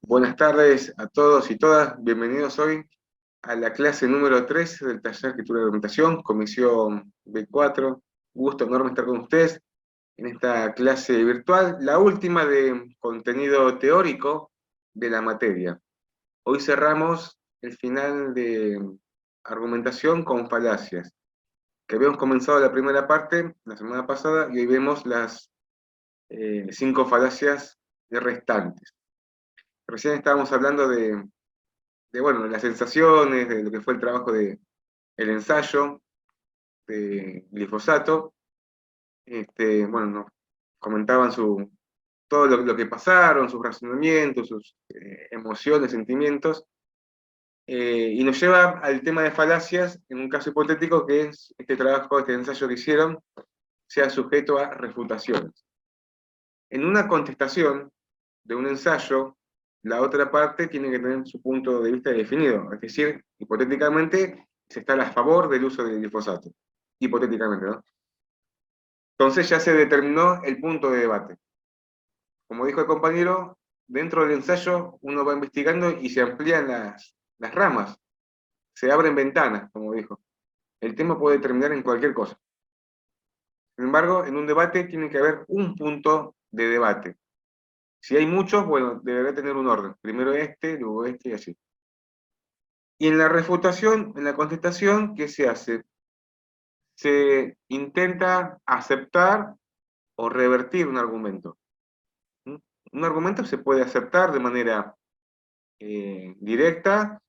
Buenas tardes a todos y todas, bienvenidos hoy a la clase número 3 del taller Escritura y Argumentación, comisión B4. Gusto enorme estar con ustedes en esta clase virtual, la última de contenido teórico de la materia. Hoy cerramos el final de argumentación con falacias, que habíamos comenzado la primera parte la semana pasada y hoy vemos las 5 falacias restantes. Recién estábamos hablando bueno, las sensaciones, de lo que fue el trabajo el ensayo de glifosato. Bueno, nos comentaban todo lo que pasaron, sus razonamientos, sus emociones, sentimientos, y nos lleva al tema de falacias, en un caso hipotético que es este trabajo, este ensayo que hicieron, sea sujeto a refutaciones. En una contestación de un ensayo, la otra parte tiene que tener su punto de vista definido, es decir, hipotéticamente se está a favor del uso del glifosato, hipotéticamente, ¿no? Entonces ya se determinó el punto de debate. Como dijo el compañero, dentro del ensayo uno va investigando y se amplían las ramas, se abren ventanas, como dijo. El tema puede terminar en cualquier cosa. Sin embargo, en un debate tiene que haber un punto de debate. Si hay muchos, bueno, deberá tener un orden. Primero luego este y así. Y en la refutación, en la contestación, ¿qué se hace? Se intenta aceptar o revertir un argumento. ¿Mm? Un argumento se puede aceptar de manera directa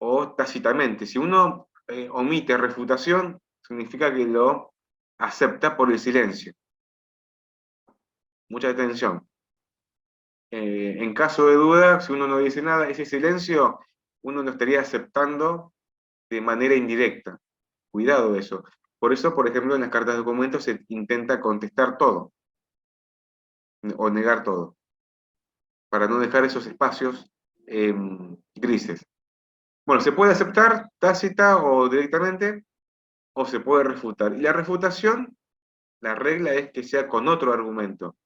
o tácitamente. Si uno omite refutación, significa que lo acepta por el silencio. Mucha atención. En caso de duda, si uno no dice nada, ese silencio uno lo estaría aceptando de manera indirecta. Cuidado de eso. Por eso, por ejemplo, en las cartas de documentos se intenta contestar todo o negar todo, para no dejar esos espacios grises. Bueno, se puede aceptar tácita o directamente, o se puede refutar. Y la refutación, la regla es que sea con otro argumento.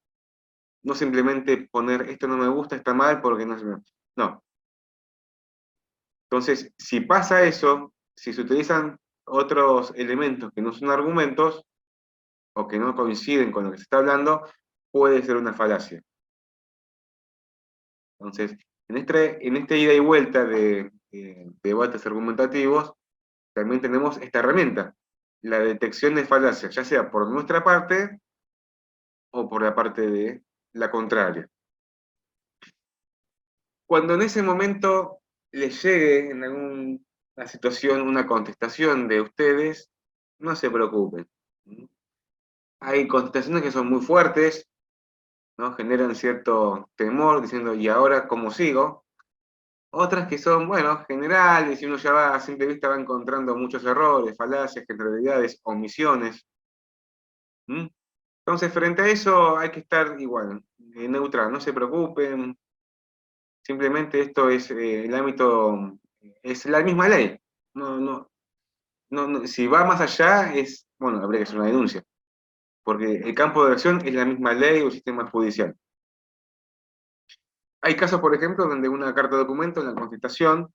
No simplemente poner esto no me gusta, está mal, porque no se me... No. Entonces, si pasa eso, si se utilizan otros elementos que no son argumentos, o que no coinciden con lo que se está hablando, puede ser una falacia. Entonces, en este ida y vuelta de debates argumentativos, también tenemos esta herramienta, la detección de falacias, ya sea por nuestra parte o por la parte de la contraria. Cuando en ese momento les llegue en alguna situación una contestación de ustedes, no se preocupen. Hay contestaciones que son muy fuertes, ¿no? Generan cierto temor, diciendo, ¿y ahora cómo sigo? Otras que son, bueno, generales, y uno ya va a simple vista va encontrando muchos errores, falacias, generalidades, omisiones. ¿Mm? Entonces, frente a eso hay que estar igual, neutral, no se preocupen, simplemente esto es el ámbito, es la misma ley. No, no, si va más allá, bueno, habría que hacer una denuncia, porque el campo de acción es la misma ley o el sistema judicial. Hay casos, por ejemplo, donde una carta de documento en la contestación,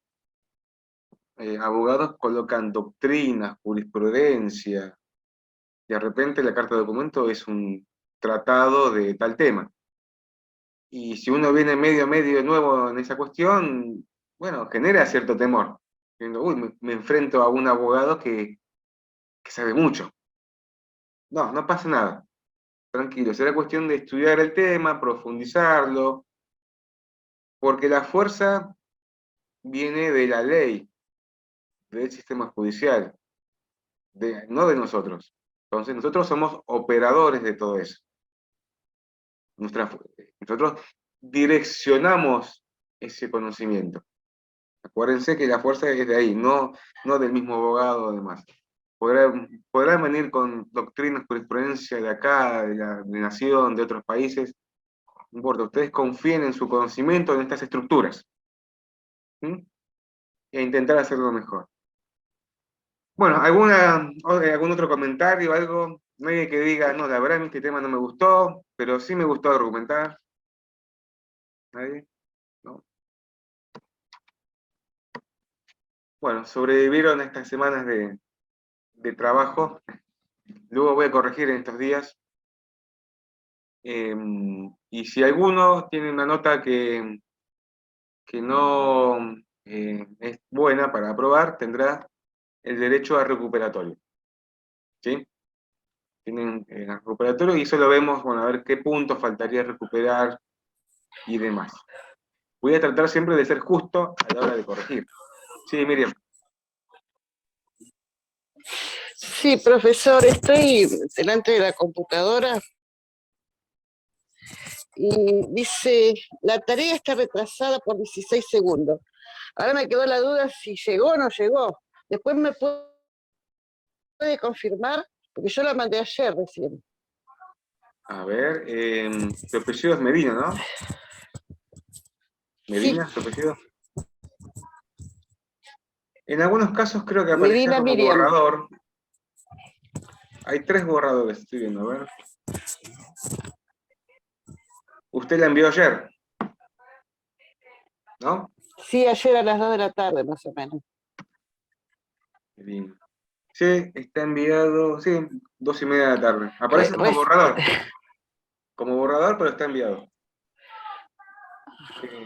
abogados colocan doctrinas, jurisprudencia, y de repente la carta de documento es un tratado de tal tema. Y si uno viene medio a medio de nuevo en esa cuestión, bueno, genera cierto temor. Diciendo, uy, me enfrento a un abogado que sabe mucho. No, no pasa nada. Tranquilo, será cuestión de estudiar el tema, profundizarlo, porque la fuerza viene de la ley, del sistema judicial, no de nosotros. Entonces nosotros somos operadores de todo eso. Nosotros direccionamos ese conocimiento. Acuérdense que la fuerza es de ahí, no del mismo abogado o demás. Podrán venir con doctrinas, jurisprudencia de acá, de la nación, de otros países. No importa, ustedes confíen en su conocimiento en estas estructuras. ¿Sí? E intentar hacerlo mejor. Bueno, ¿algún otro comentario, algo? Nadie que diga, no, la verdad este tema no me gustó, pero sí me gustó argumentar. ¿Nadie? ¿No? bueno, sobrevivieron estas semanas de trabajo. Luego voy a corregir en estos días. Y si alguno tiene una nota que no es buena para aprobar, tendrá el derecho a recuperatorio. ¿Sí? Tienen recuperatorio y solo vemos, bueno, a ver qué puntos faltaría recuperar y demás. Voy a tratar siempre de ser justo a la hora de corregir. Sí, Miriam. Sí, profesor, estoy delante de la computadora y dice, la tarea está retrasada por 16 segundos. Ahora me quedó la duda si llegó o no llegó. Después me puede confirmar, porque yo la mandé ayer recién. A ver, tu apellido es Medina, ¿no? Sí, Medina, tu apellido. En algunos casos creo que aparecía Medina como Miriam. borrador. Hay 3 borradores, estoy viendo, a ver. Usted la envió ayer, ¿no? Sí, ayer a las 2 de la tarde, más o menos. Bien. Sí, está enviado, sí, 2:30 de la tarde. Aparece como borrador, pero está enviado.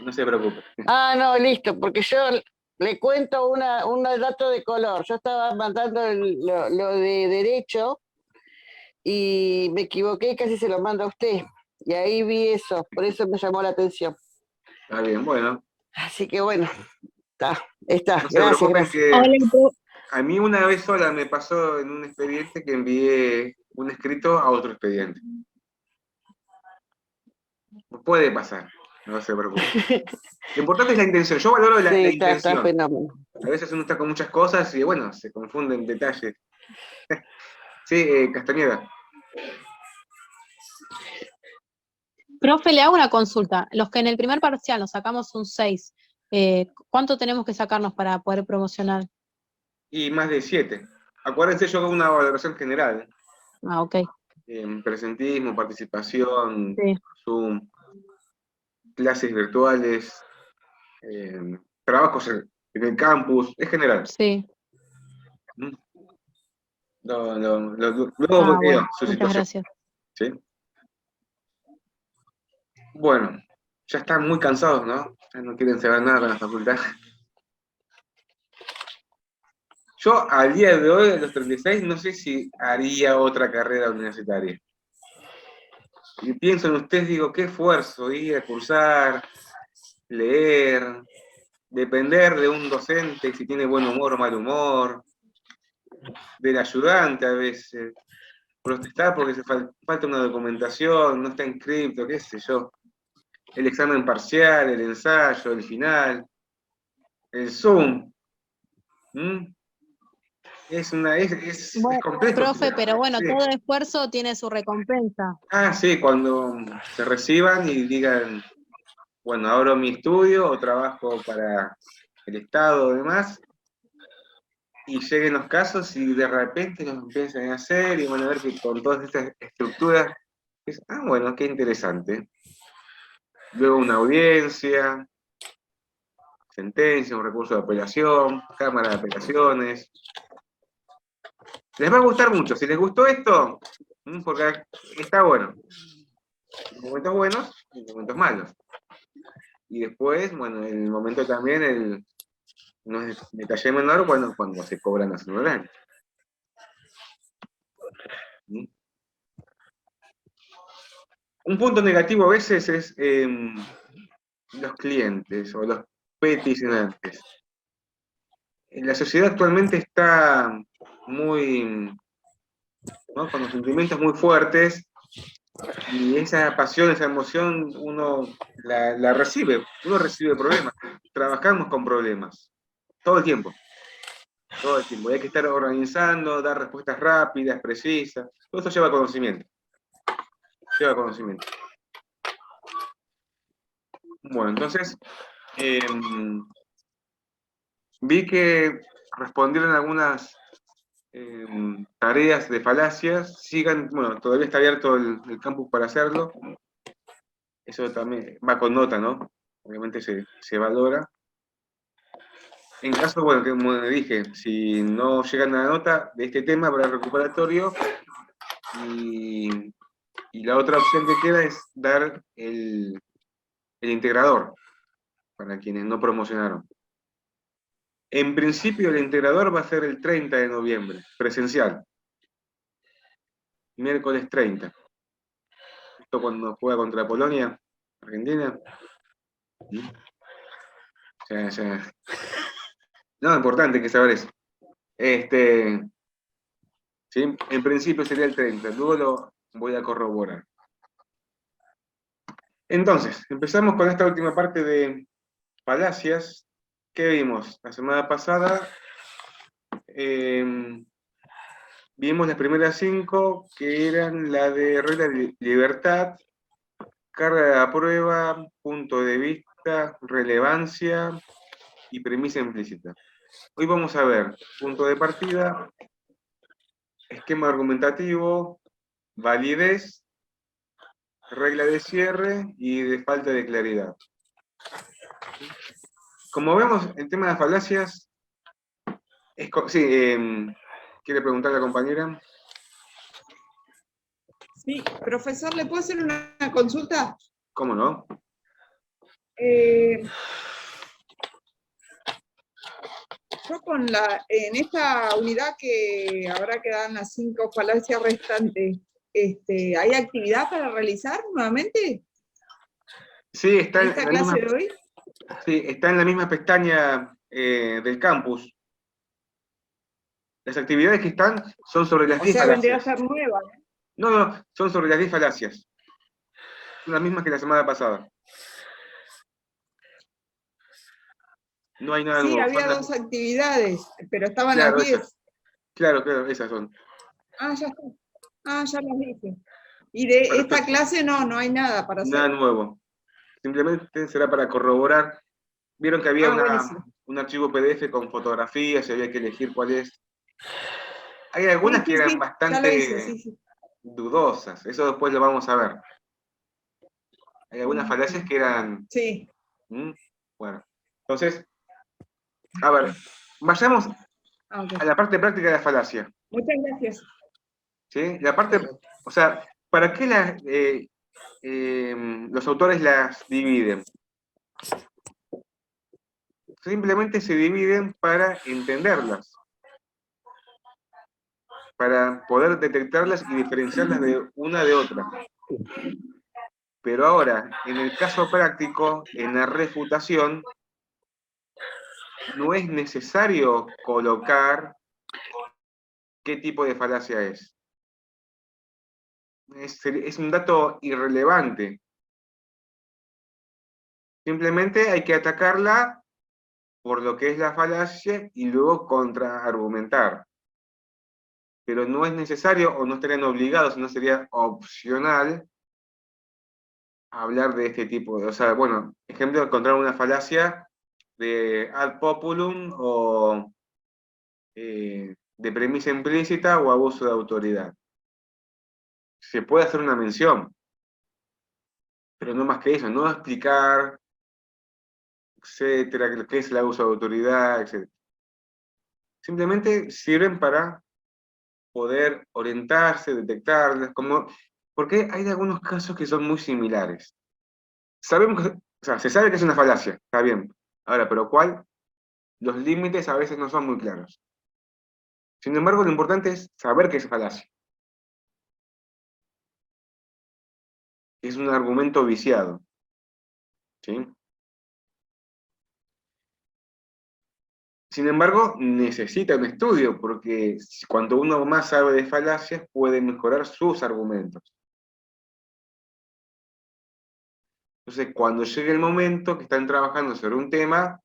No se preocupe. No, listo, porque yo le cuento un dato de color. Yo estaba mandando lo de derecho y me equivoqué y casi se lo mando a usted. Y ahí vi eso, por eso me llamó la atención. Está bien, bueno. Así que bueno, está. No se Gracias, preocupen gracias. que Hola, a mí una vez sola me pasó en un expediente que envié un escrito a otro expediente. Puede pasar, no se preocupe. Lo importante es la intención. Yo valoro la Sí, está intención. fenómeno. A veces uno está con muchas cosas y bueno, se confunden detalles. Sí, Castañeda. profe, le hago una consulta. Los que en el primer parcial nos sacamos un 6, ¿cuánto tenemos que sacarnos para poder promocionar? Y más de 7. Acuérdense, yo hago una valoración general. Ah, ok. Presentismo, participación, Sí, Zoom, clases virtuales, trabajos en el campus, es general. sí. ¿Mm? Luego veo Bueno, su muchas situación. gracias. ¿Sí? Bueno, ya están muy cansados, ¿no? Ya no quieren saber nada con la facultad. Yo, al día de hoy, a los 36, no sé si haría otra carrera universitaria. Y pienso en ustedes, digo, qué esfuerzo ir a cursar, leer, depender de un docente si tiene buen humor o mal humor, del ayudante a veces, protestar porque falta una documentación, no está inscrito, qué sé yo, el examen parcial, el ensayo, el final, el Zoom. ¿Mm? Es Bueno, complejo profe, estudiar. pero bueno, Sí. todo esfuerzo tiene su recompensa. Sí, cuando se reciban y digan, bueno, abro mi estudio o trabajo para el Estado o demás, y lleguen los casos y de repente los empiezan a hacer y van a ver que con todas estas estructuras, bueno, qué interesante. Luego una audiencia, sentencia, un recurso de apelación, cámara de apelaciones. Les va a gustar mucho. Si les gustó esto, porque está bueno. Hay momentos buenos y momentos malos. Y después, bueno, el momento también, no es detalle menor, bueno, cuando se cobran los honorarios. ¿Mm? Un punto negativo a veces es los clientes o los peticionantes. La sociedad actualmente está muy, ¿no? Con los sentimientos muy fuertes y esa pasión, esa emoción, uno la recibe, uno recibe problemas. Trabajamos con problemas, todo el tiempo, todo el tiempo. Y hay que estar organizando, dar respuestas rápidas, precisas. Todo eso lleva conocimiento. Lleva conocimiento. Bueno, entonces, vi que respondieron algunas tareas de falacias. Sigan, bueno, todavía está abierto el campus para hacerlo. Eso también va con nota, ¿no? Obviamente se valora. En caso, bueno, que como dije, si no llegan a la nota de este tema habrá recuperatorio, y la otra opción que queda es dar el integrador, para quienes no promocionaron. En principio el integrador va a ser el 30 de noviembre, presencial. Miércoles 30. Esto cuando juega contra Polonia, Argentina. Ya. No, importante que saber eso. ¿Sí? En principio sería el 30, luego lo voy a corroborar. Entonces, empezamos con esta última parte de falacias. ¿Qué vimos? La semana pasada vimos las primeras 5, que eran la de regla de libertad, carga de la prueba, punto de vista, relevancia y premisa implícita. Hoy vamos a ver punto de partida, esquema argumentativo, validez, regla de cierre y de falta de claridad. Como vemos, el tema de las falacias, ¿quiere preguntar a la compañera? Sí, profesor, ¿le puedo hacer una consulta? ¿Cómo no? Yo en esta unidad que ahora quedan las 5 falacias restantes, ¿hay actividad para realizar nuevamente? Sí, está ¿En esta clase de hoy? Sí, está en la misma pestaña del campus. Las actividades que están son sobre las 10 O sea, vendría a falacias. ser nueva. No, son sobre las 10 falacias. Son las mismas que la semana pasada. No hay nada Sí, nuevo. había 2 actividades, pero estaban Claro, las 10. esas. Claro, esas son. Ah, ya está. Ah, ya las dije. Y de Perfecto. esta clase no hay nada para hacer. Nada nuevo. Simplemente será para corroborar. Vieron que había buenísimo. un archivo PDF con fotografías y había que elegir cuál es. Hay algunas que eran Ya bastante lo hice, sí. dudosas. Eso después lo vamos a ver. Hay algunas falacias que eran... Sí. Bueno, entonces, a ver, vayamos a la parte práctica de la falacia. Muchas gracias. ¿Sí? La parte, o sea, ¿para qué los autores las dividen? Simplemente se dividen para entenderlas, para poder detectarlas y diferenciarlas de una de otra. Pero ahora, en el caso práctico, en la refutación, no es necesario colocar qué tipo de falacia es. Es un dato irrelevante. Simplemente hay que atacarla por lo que es la falacia y luego contraargumentar. Pero no es necesario, o no estarían obligados, no sería opcional hablar de este tipo de... O sea, bueno, ejemplo, encontrar una falacia de ad populum o de premisa implícita o abuso de autoridad. Se puede hacer una mención, pero no más que eso, no explicar, etcétera, qué es el abuso de autoridad, etcétera. Simplemente sirven para poder orientarse, detectarlas, porque hay algunos casos que son muy similares. Sabemos o sea, se sabe que es una falacia, está bien. Ahora, ¿pero cuál? Los límites a veces no son muy claros. Sin embargo, lo importante es saber que es falacia. Es un argumento viciado. ¿Sí? Sin embargo, necesita un estudio, porque cuanto uno más sabe de falacias, puede mejorar sus argumentos. Entonces, cuando llegue el momento que están trabajando sobre un tema,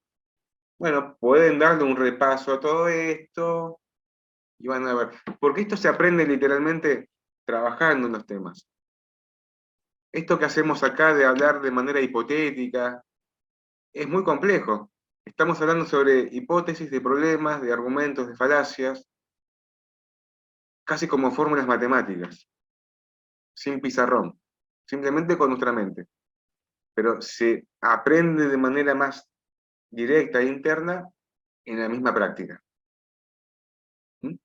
bueno, pueden darle un repaso a todo esto, y van a ver. Porque esto se aprende literalmente trabajando en los temas. Esto que hacemos acá de hablar de manera hipotética, es muy complejo. Estamos hablando sobre hipótesis de problemas, de argumentos, de falacias, casi como fórmulas matemáticas, sin pizarrón, simplemente con nuestra mente. Pero se aprende de manera más directa e interna en la misma práctica. ¿Mm?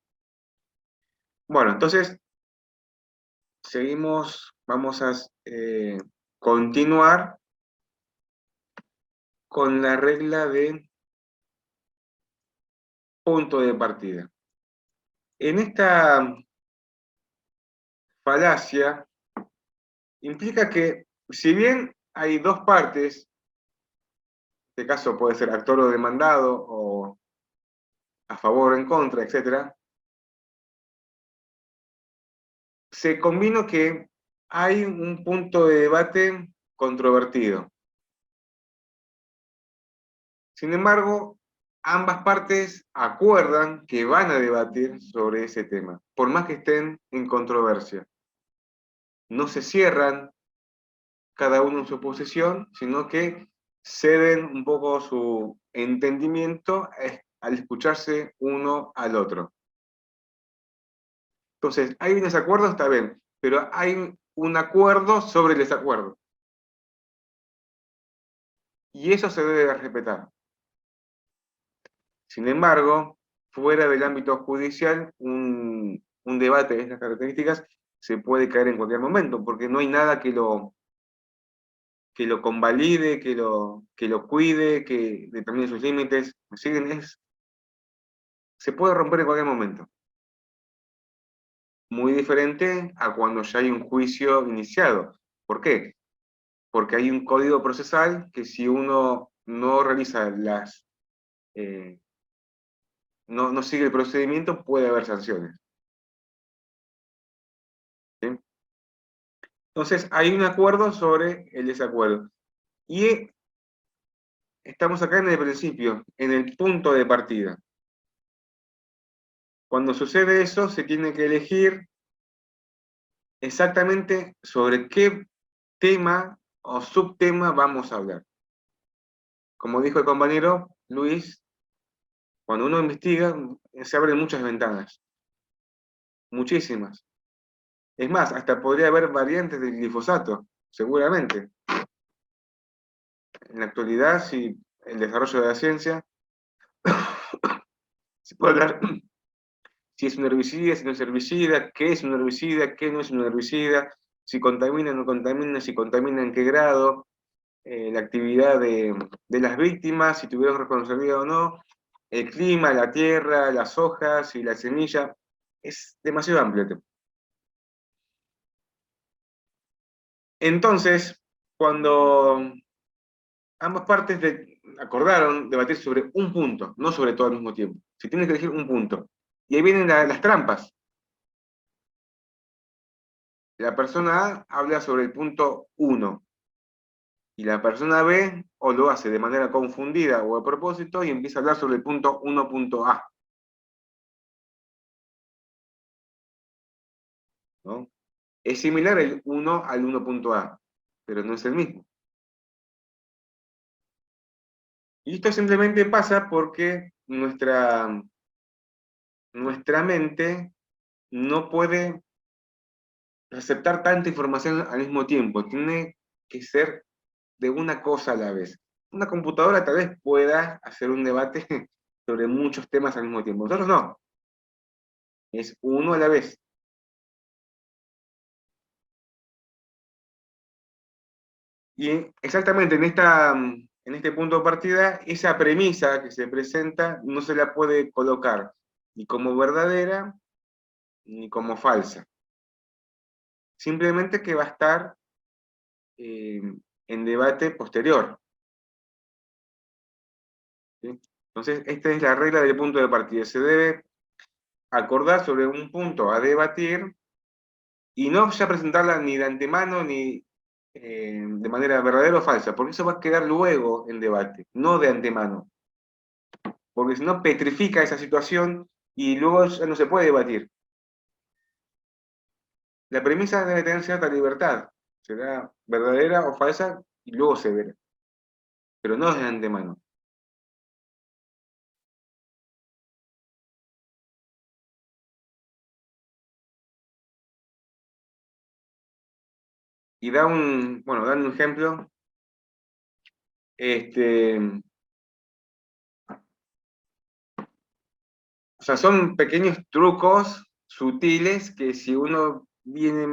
Bueno, entonces, seguimos, vamos a continuar con la regla de punto de partida. En esta falacia implica que, si bien hay dos partes, en este caso puede ser actor o demandado, o a favor o en contra, etc., se combina que hay un punto de debate controvertido. Sin embargo, ambas partes acuerdan que van a debatir sobre ese tema, por más que estén en controversia. No se cierran cada uno en su posición, sino que ceden un poco su entendimiento al escucharse uno al otro. Entonces, hay un desacuerdo, está bien, pero hay un acuerdo sobre el desacuerdo. Y eso se debe respetar. Sin embargo, fuera del ámbito judicial, un debate de estas características se puede caer en cualquier momento, porque no hay nada que lo convalide, que lo cuide, que determine sus límites. Se puede romper en cualquier momento. Muy diferente a cuando ya hay un juicio iniciado. ¿Por qué? Porque hay un código procesal que, si uno no realiza no sigue el procedimiento, puede haber sanciones. ¿Sí? Entonces, hay un acuerdo sobre el desacuerdo. Y estamos acá en el principio, en el punto de partida. Cuando sucede eso, se tiene que elegir exactamente sobre qué tema o subtema vamos a hablar. Como dijo el compañero Luis, cuando uno investiga, se abren muchas ventanas. Muchísimas. Es más, hasta podría haber variantes del glifosato, seguramente. En la actualidad, si el desarrollo de la ciencia, se puede hablar si es un herbicida, si no es herbicida, qué es un herbicida, qué no es un herbicida, si contamina o no contamina, si contamina en qué grado, la actividad de las víctimas, si tuvieron responsabilidad o no, el clima, la tierra, las hojas y la semilla. Es demasiado amplio el tema. Entonces, cuando ambas partes acordaron debatir sobre un punto, no sobre todo al mismo tiempo, se tiene que elegir un punto. Y ahí vienen las trampas. La persona A habla sobre el punto 1, y la persona B o lo hace de manera confundida o a propósito y empieza a hablar sobre el punto 1.A. ¿No? Es similar el 1 al 1.A, pero no es el mismo. Y esto simplemente pasa porque nuestra mente no puede receptar tanta información al mismo tiempo. Tiene que ser de una cosa a la vez. Una computadora tal vez pueda hacer un debate sobre muchos temas al mismo tiempo. Nosotros no. Es uno a la vez. Y exactamente en este punto de partida, esa premisa que se presenta no se la puede colocar ni como verdadera ni como falsa. Simplemente que va a estar en debate posterior. ¿Sí? Entonces, esta es la regla del punto de partida. Se debe acordar sobre un punto a debatir y no ya presentarla ni de antemano ni de manera verdadera o falsa, porque eso va a quedar luego en debate, no de antemano. Porque si no petrifica esa situación y luego ya no se puede debatir. La premisa debe tener cierta libertad, será verdadera o falsa y luego se verá, pero no de antemano. Y dan un ejemplo, O sea, son pequeños trucos sutiles que si uno viene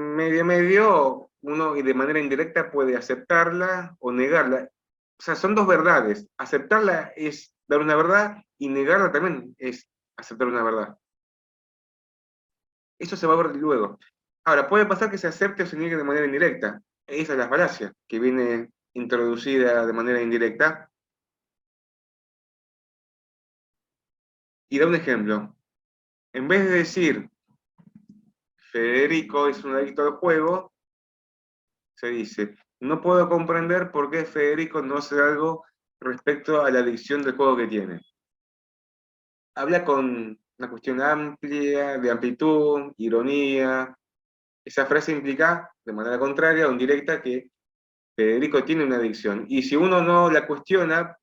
medio, uno de manera indirecta puede aceptarla o negarla. O sea, son dos verdades. Aceptarla es dar una verdad y negarla también es aceptar una verdad. Eso se va a ver luego. Ahora, puede pasar que se acepte o se niegue de manera indirecta. Esa es la falacia, que viene introducida de manera indirecta. Y da un ejemplo. En vez de decir, Federico es un adicto al juego, se dice, no puedo comprender por qué Federico no hace algo respecto a la adicción del juego que tiene. Habla con una cuestión amplia, de amplitud, ironía. Esa frase implica, de manera contraria o indirecta, que Federico tiene una adicción. Y si uno no la cuestiona,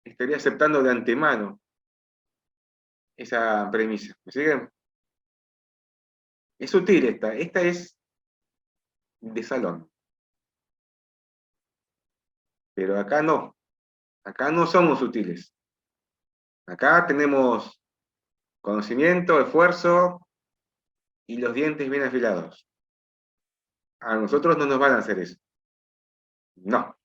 estaría aceptando de antemano esa premisa. ¿Me siguen? Es sutil esta es de salón. Pero acá no somos sutiles. Acá tenemos conocimiento, esfuerzo y los dientes bien afilados. A nosotros no nos van a hacer eso. No.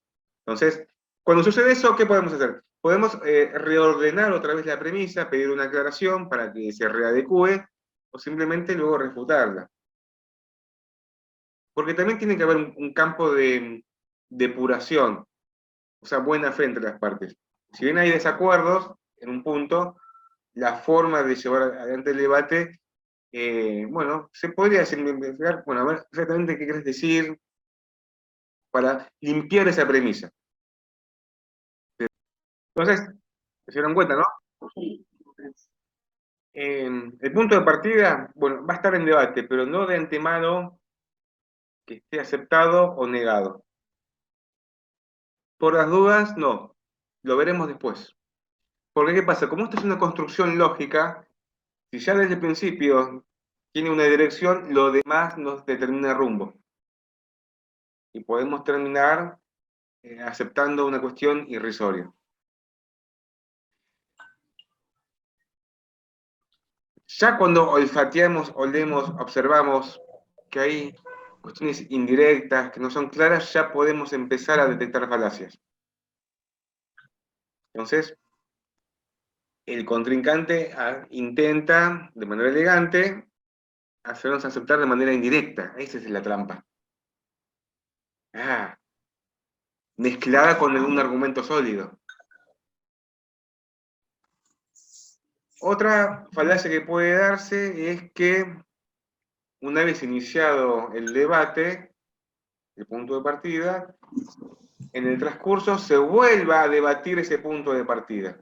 Entonces, cuando sucede eso, ¿qué podemos hacer? Podemos reordenar otra vez la premisa, pedir una aclaración para que se readecue, o simplemente luego refutarla. Porque también tiene que haber un campo de depuración, o sea, buena fe entre las partes. Si bien hay desacuerdos en un punto, la forma de llevar adelante el debate, bueno, se podría simplificar, bueno, a ver exactamente qué querés decir, para limpiar esa premisa. Entonces, se dieron cuenta, ¿no? El punto de partida, bueno, va a estar en debate, pero no de antemano que esté aceptado o negado. Por las dudas, no. Lo veremos después. Porque, ¿qué pasa? Como esto es una construcción lógica, si ya desde el principio tiene una dirección, lo demás nos determina rumbo. Y podemos terminar aceptando una cuestión irrisoria. Ya cuando olfateamos, olemos, observamos que hay cuestiones indirectas, que no son claras, ya podemos empezar a detectar falacias. Entonces, el contrincante intenta, de manera elegante, hacernos aceptar de manera indirecta. Esa es la trampa. Mezclada con un argumento sólido. Otra falacia que puede darse es que, una vez iniciado el debate, el punto de partida, en el transcurso se vuelva a debatir ese punto de partida.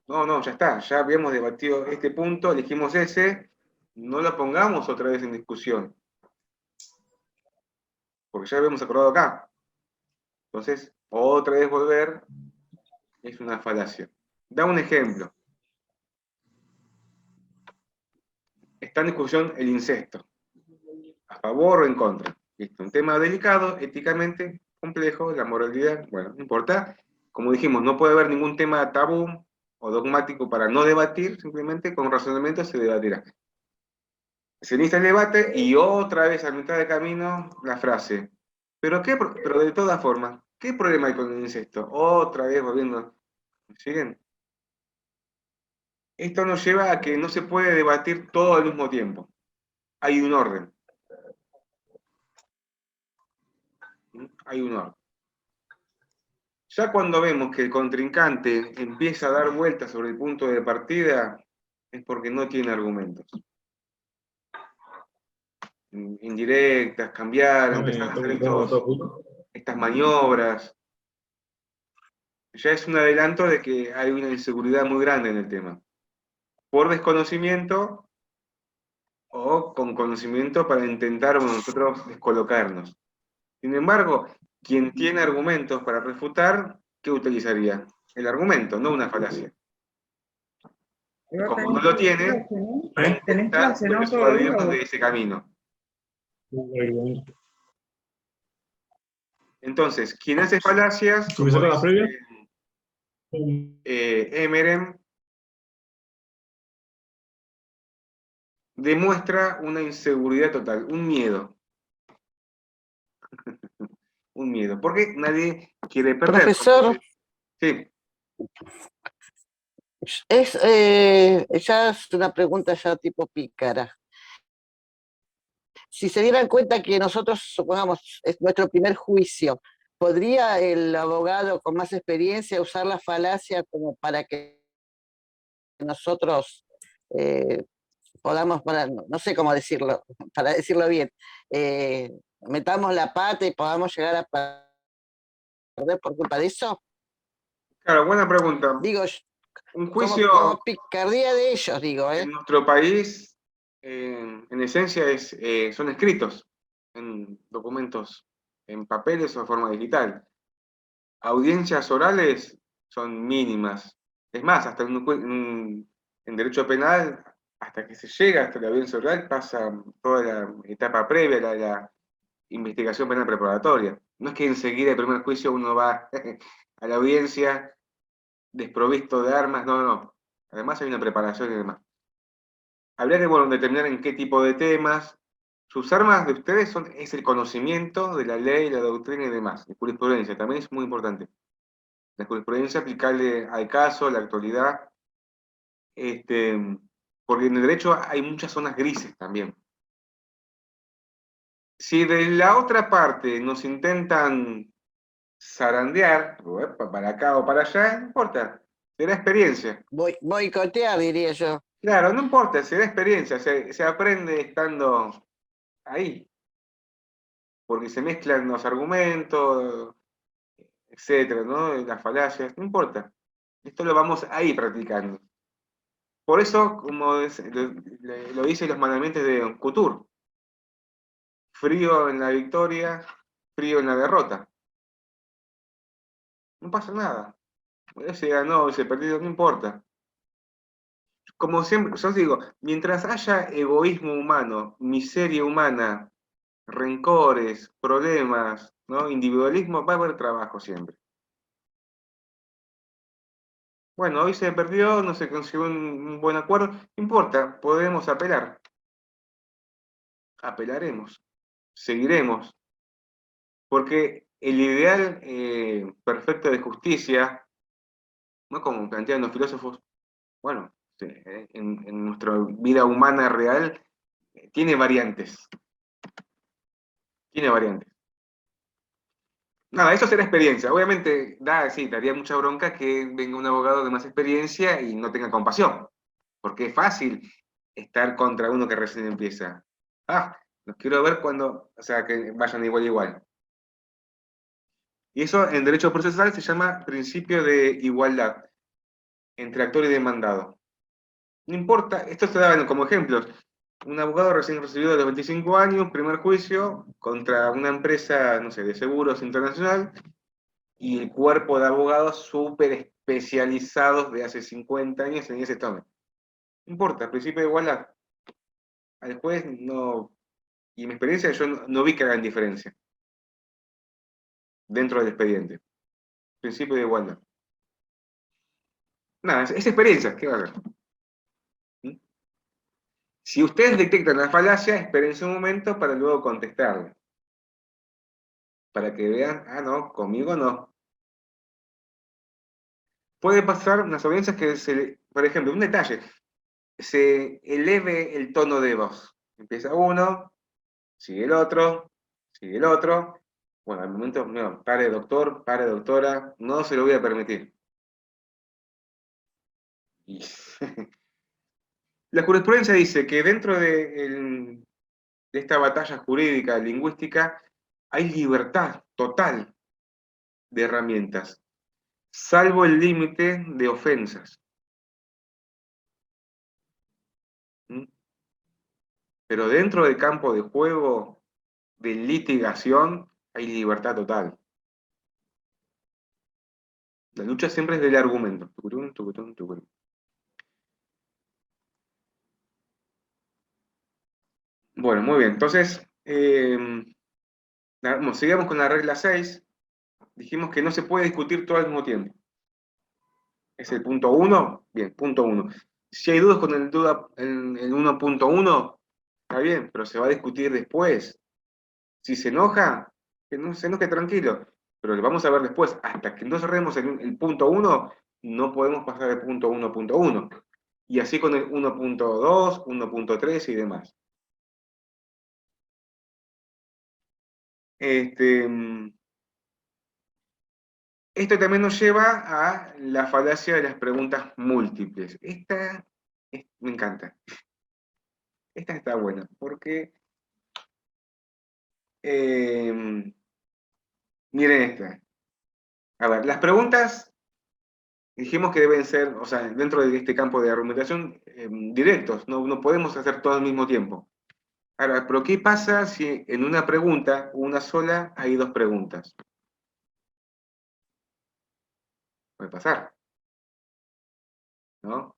No, ya está, ya habíamos debatido este punto, elegimos ese, no lo pongamos otra vez en discusión, porque ya habíamos acordado acá. Entonces, otra vez volver es una falacia. Da un ejemplo. Está en discusión el incesto. ¿A favor o en contra? Es un tema delicado, éticamente complejo, la moralidad, bueno, no importa. Como dijimos, no puede haber ningún tema tabú o dogmático para no debatir, simplemente con razonamiento se debatirá. Se inicia el debate y otra vez a mitad de camino la frase. Pero de todas formas, ¿qué problema hay con el incesto? Otra vez volviendo. ¿Siguen? Esto nos lleva a que no se puede debatir todo al mismo tiempo. Hay un orden. Hay un orden. Ya cuando vemos que el contrincante empieza a dar vueltas sobre el punto de partida, es porque no tiene argumentos. Indirectas, cambiar, empezar a hacer estas maniobras. Ya es un adelanto de que hay una inseguridad muy grande en el tema. Por desconocimiento o con conocimiento para intentar nosotros descolocarnos. Sin embargo, quien tiene argumentos para refutar, ¿qué utilizaría? El argumento, no una falacia. Como no lo tiene, va a intentar persuadirnos de ese camino. Entonces, quien hace falacias, como dice Emerem, demuestra una inseguridad total, un miedo. Un miedo, porque nadie quiere perder. Profesor, Sí, ya es una pregunta ya tipo pícara. Si se dieran cuenta que nosotros, supongamos, es nuestro primer juicio, ¿podría el abogado con más experiencia usar la falacia como para que nosotros eh, podamos, no sé cómo decirlo, para decirlo bien, metamos la pata y podamos llegar a perder por culpa de eso? claro, buena pregunta. Digo, Un como, juicio como picardía de ellos, digo, en nuestro país, en esencia, son escritos en documentos, en papeles o de forma digital. Audiencias orales son mínimas. Es más, hasta en derecho penal, hasta que se llega hasta la audiencia oral, pasa toda la etapa previa, la investigación penal preparatoria. No es que enseguida, el primer juicio, uno va a la audiencia desprovisto de armas, no, no. Además hay una preparación y demás. Habría que, bueno, determinar en qué tipo de temas. Sus armas de ustedes es el conocimiento de la ley, la doctrina y demás. La jurisprudencia también es muy importante. La jurisprudencia aplicable al caso, a la actualidad, porque en el derecho hay muchas zonas grises también. Si de la otra parte nos intentan zarandear, para acá o para allá, no importa, será experiencia. Boicotear, diría yo. Claro, no importa, será experiencia, se aprende estando ahí, porque se mezclan los argumentos, etcétera, ¿no? Las falacias, no importa. Esto lo vamos a ir practicando. Por eso, como lo dicen los mandamientos de Couture, frío en la victoria, frío en la derrota. No pasa nada. Se ganó, se perdió, no importa. Como siempre, yo os digo, mientras haya egoísmo humano, miseria humana, rencores, problemas, ¿no? Individualismo, va a haber trabajo siempre. Bueno, hoy se perdió, no se consiguió un buen acuerdo, no importa, podemos apelar. Apelaremos, seguiremos, porque el ideal perfecto de justicia, ¿no? Como plantean los filósofos, bueno, en nuestra vida humana real, tiene variantes. Tiene variantes. Nada, eso será experiencia. Obviamente, sí, daría mucha bronca que venga un abogado de más experiencia y no tenga compasión, porque es fácil estar contra uno que recién empieza. Los quiero ver cuando, o sea, que vayan igual a igual. Y eso en derecho procesal se llama principio de igualdad entre actor y demandado. No importa, esto se daba como ejemplos. Un abogado recién recibido de los 25 años, primer juicio, contra una empresa, no sé, de seguros internacional, y el cuerpo de abogados súper especializados de hace 50 años en ese tema. No importa, principio de igualdad. Al juez no, y en mi experiencia yo no vi que hagan diferencia dentro del expediente. Principio de igualdad. Nada, es experiencia, ¿qué va a hacer? ¿Mm? Si ustedes detectan la falacia, espérense un momento para luego contestarle. Para que vean, no, conmigo no. Puede pasar en las audiencias que, por ejemplo, un detalle, se eleve el tono de voz. Empieza uno, sigue el otro, sigue el otro. Bueno, al momento, no, pare doctor, pare doctora, no se lo voy a permitir. Y la jurisprudencia dice que dentro de esta batalla jurídica, lingüística, hay libertad total de herramientas, salvo el límite de ofensas. ¿Mm? Pero dentro del campo de juego de litigación hay libertad total. La lucha siempre es del argumento. Tucurum, tucurum, tucurum. Bueno, muy bien. Entonces, sigamos con la regla 6. Dijimos que no se puede discutir todo al mismo tiempo. Es el punto 1. Bien, punto 1. Si hay dudas con el 1.1, está bien, pero se va a discutir después. Si se enoja, que no se enoje tranquilo, pero lo vamos a ver después. Hasta que no cerremos el punto 1, no podemos pasar al punto 1.1. Y así con el 1.2, 1.3 y demás. Esto también nos lleva a la falacia de las preguntas múltiples. Me encanta. Esta está buena, porque miren esta. A ver, las preguntas dijimos que deben ser, o sea, dentro de este campo de argumentación, directos, no podemos hacer todo al mismo tiempo. Ahora, pero ¿qué pasa si en una pregunta, una sola, hay dos preguntas? Puede pasar, ¿no?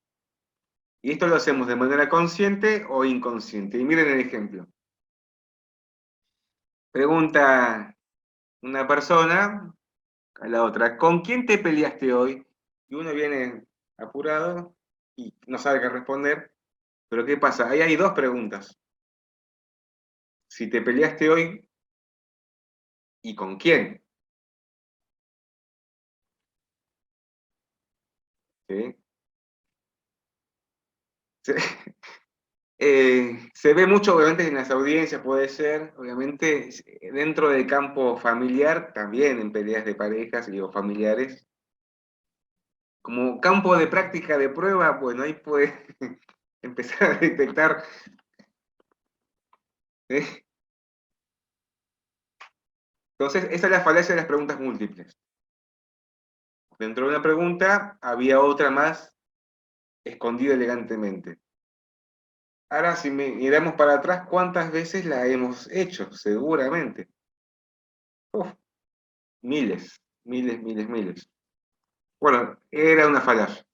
Y esto lo hacemos de manera consciente o inconsciente. Y miren el ejemplo. Pregunta una persona a la otra, ¿con quién te peleaste hoy? Y uno viene apurado y no sabe qué responder. Pero ¿qué pasa? Ahí hay dos preguntas. Si te peleaste hoy, ¿y con quién? ¿Sí? Se ve mucho, obviamente, en las audiencias, puede ser, obviamente, dentro del campo familiar, también en peleas de parejas o familiares. Como campo de práctica de prueba, bueno, ahí puede empezar a detectar. ¿Sí? Entonces, esa es la falacia de las preguntas múltiples. Dentro de una pregunta había otra más escondida elegantemente. Ahora, si miramos para atrás, ¿cuántas veces la hemos hecho? Seguramente. Uf, miles, miles, miles, miles. Bueno, era una falacia.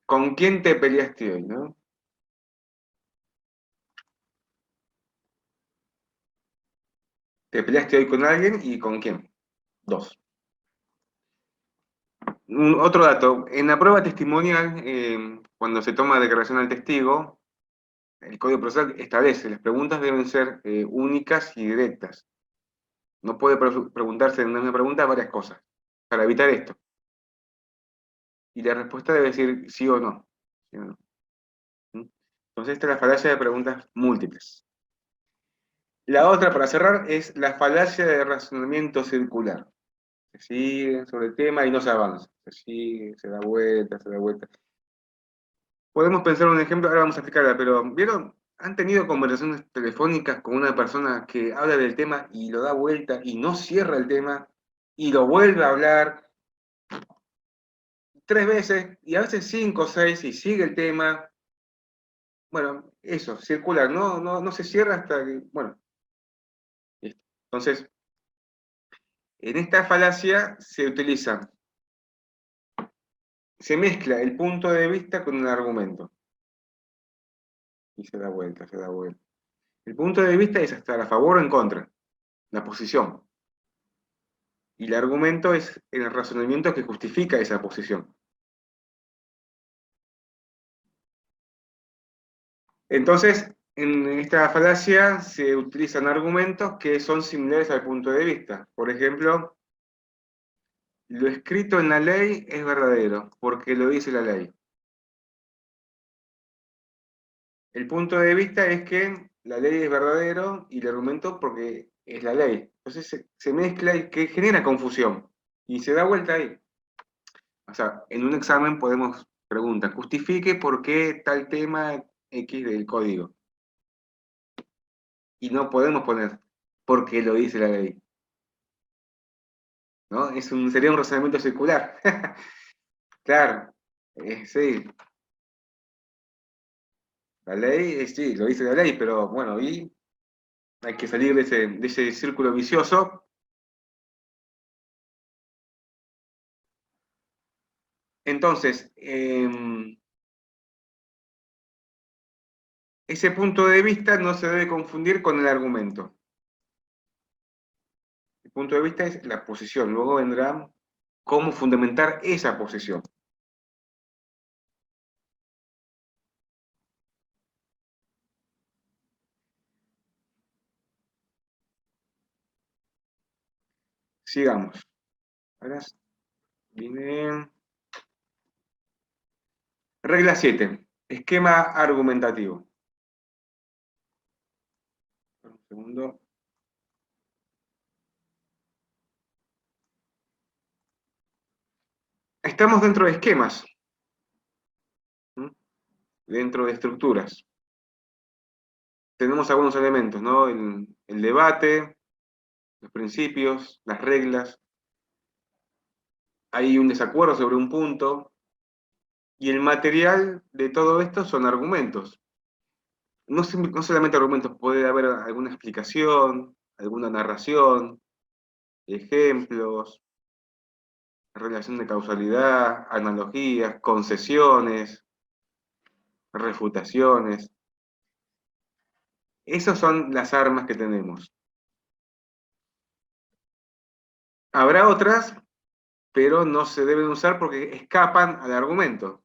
¿Con quién te peleaste hoy, no? ¿Te peleaste hoy con alguien y con quién? Dos. Otro dato, en la prueba testimonial, cuando se toma declaración al testigo, el Código Procesal establece, las preguntas deben ser únicas y directas. No puede preguntarse en una pregunta varias cosas, para evitar esto. Y la respuesta debe decir sí o no. ¿Sí o no? Entonces esta es la falacia de preguntas múltiples. La otra, para cerrar, es la falacia de razonamiento circular. Se sigue sobre el tema y no se avanza. Se sigue, se da vuelta, se da vuelta. Podemos pensar un ejemplo, ahora vamos a explicarla, pero ¿vieron? ¿Han tenido conversaciones telefónicas con una persona que habla del tema y lo da vuelta y no cierra el tema y lo vuelve a hablar 3 veces y a veces 5 o 6 y sigue el tema? Bueno, eso, circular, no se cierra hasta que, bueno, listo. Entonces, en esta falacia se mezcla el punto de vista con un argumento. Y se da vuelta, se da vuelta. El punto de vista es estar a favor o en contra, la posición. Y el argumento es el razonamiento que justifica esa posición. Entonces, en esta falacia se utilizan argumentos que son similares al punto de vista. Por ejemplo, lo escrito en la ley es verdadero, porque lo dice la ley. El punto de vista es que la ley es verdadero y el argumento porque es la ley. Entonces se mezcla y que genera confusión. Y se da vuelta ahí. O sea, en un examen podemos preguntar, justifique por qué tal tema X del código. Y no podemos poner porque lo dice la ley. ¿No? Sería un razonamiento circular. Claro, sí. La ley, sí, lo dice la ley, pero bueno, y hay que salir de ese círculo vicioso. Entonces, ese punto de vista no se debe confundir con el argumento. El punto de vista es la posición, luego vendrá cómo fundamentar esa posición. Sigamos. Ahora viene... Regla 7. Esquema argumentativo. Un segundo. Estamos dentro de esquemas. ¿Mm? Dentro de estructuras. Tenemos algunos elementos, ¿no? El debate, los principios, las reglas. Hay un desacuerdo sobre un punto. Y el material de todo esto son argumentos. No solamente argumentos, puede haber alguna explicación, alguna narración, ejemplos, relación de causalidad, analogías, concesiones, refutaciones. Esas son las armas que tenemos. Habrá otras, pero no se deben usar porque escapan al argumento.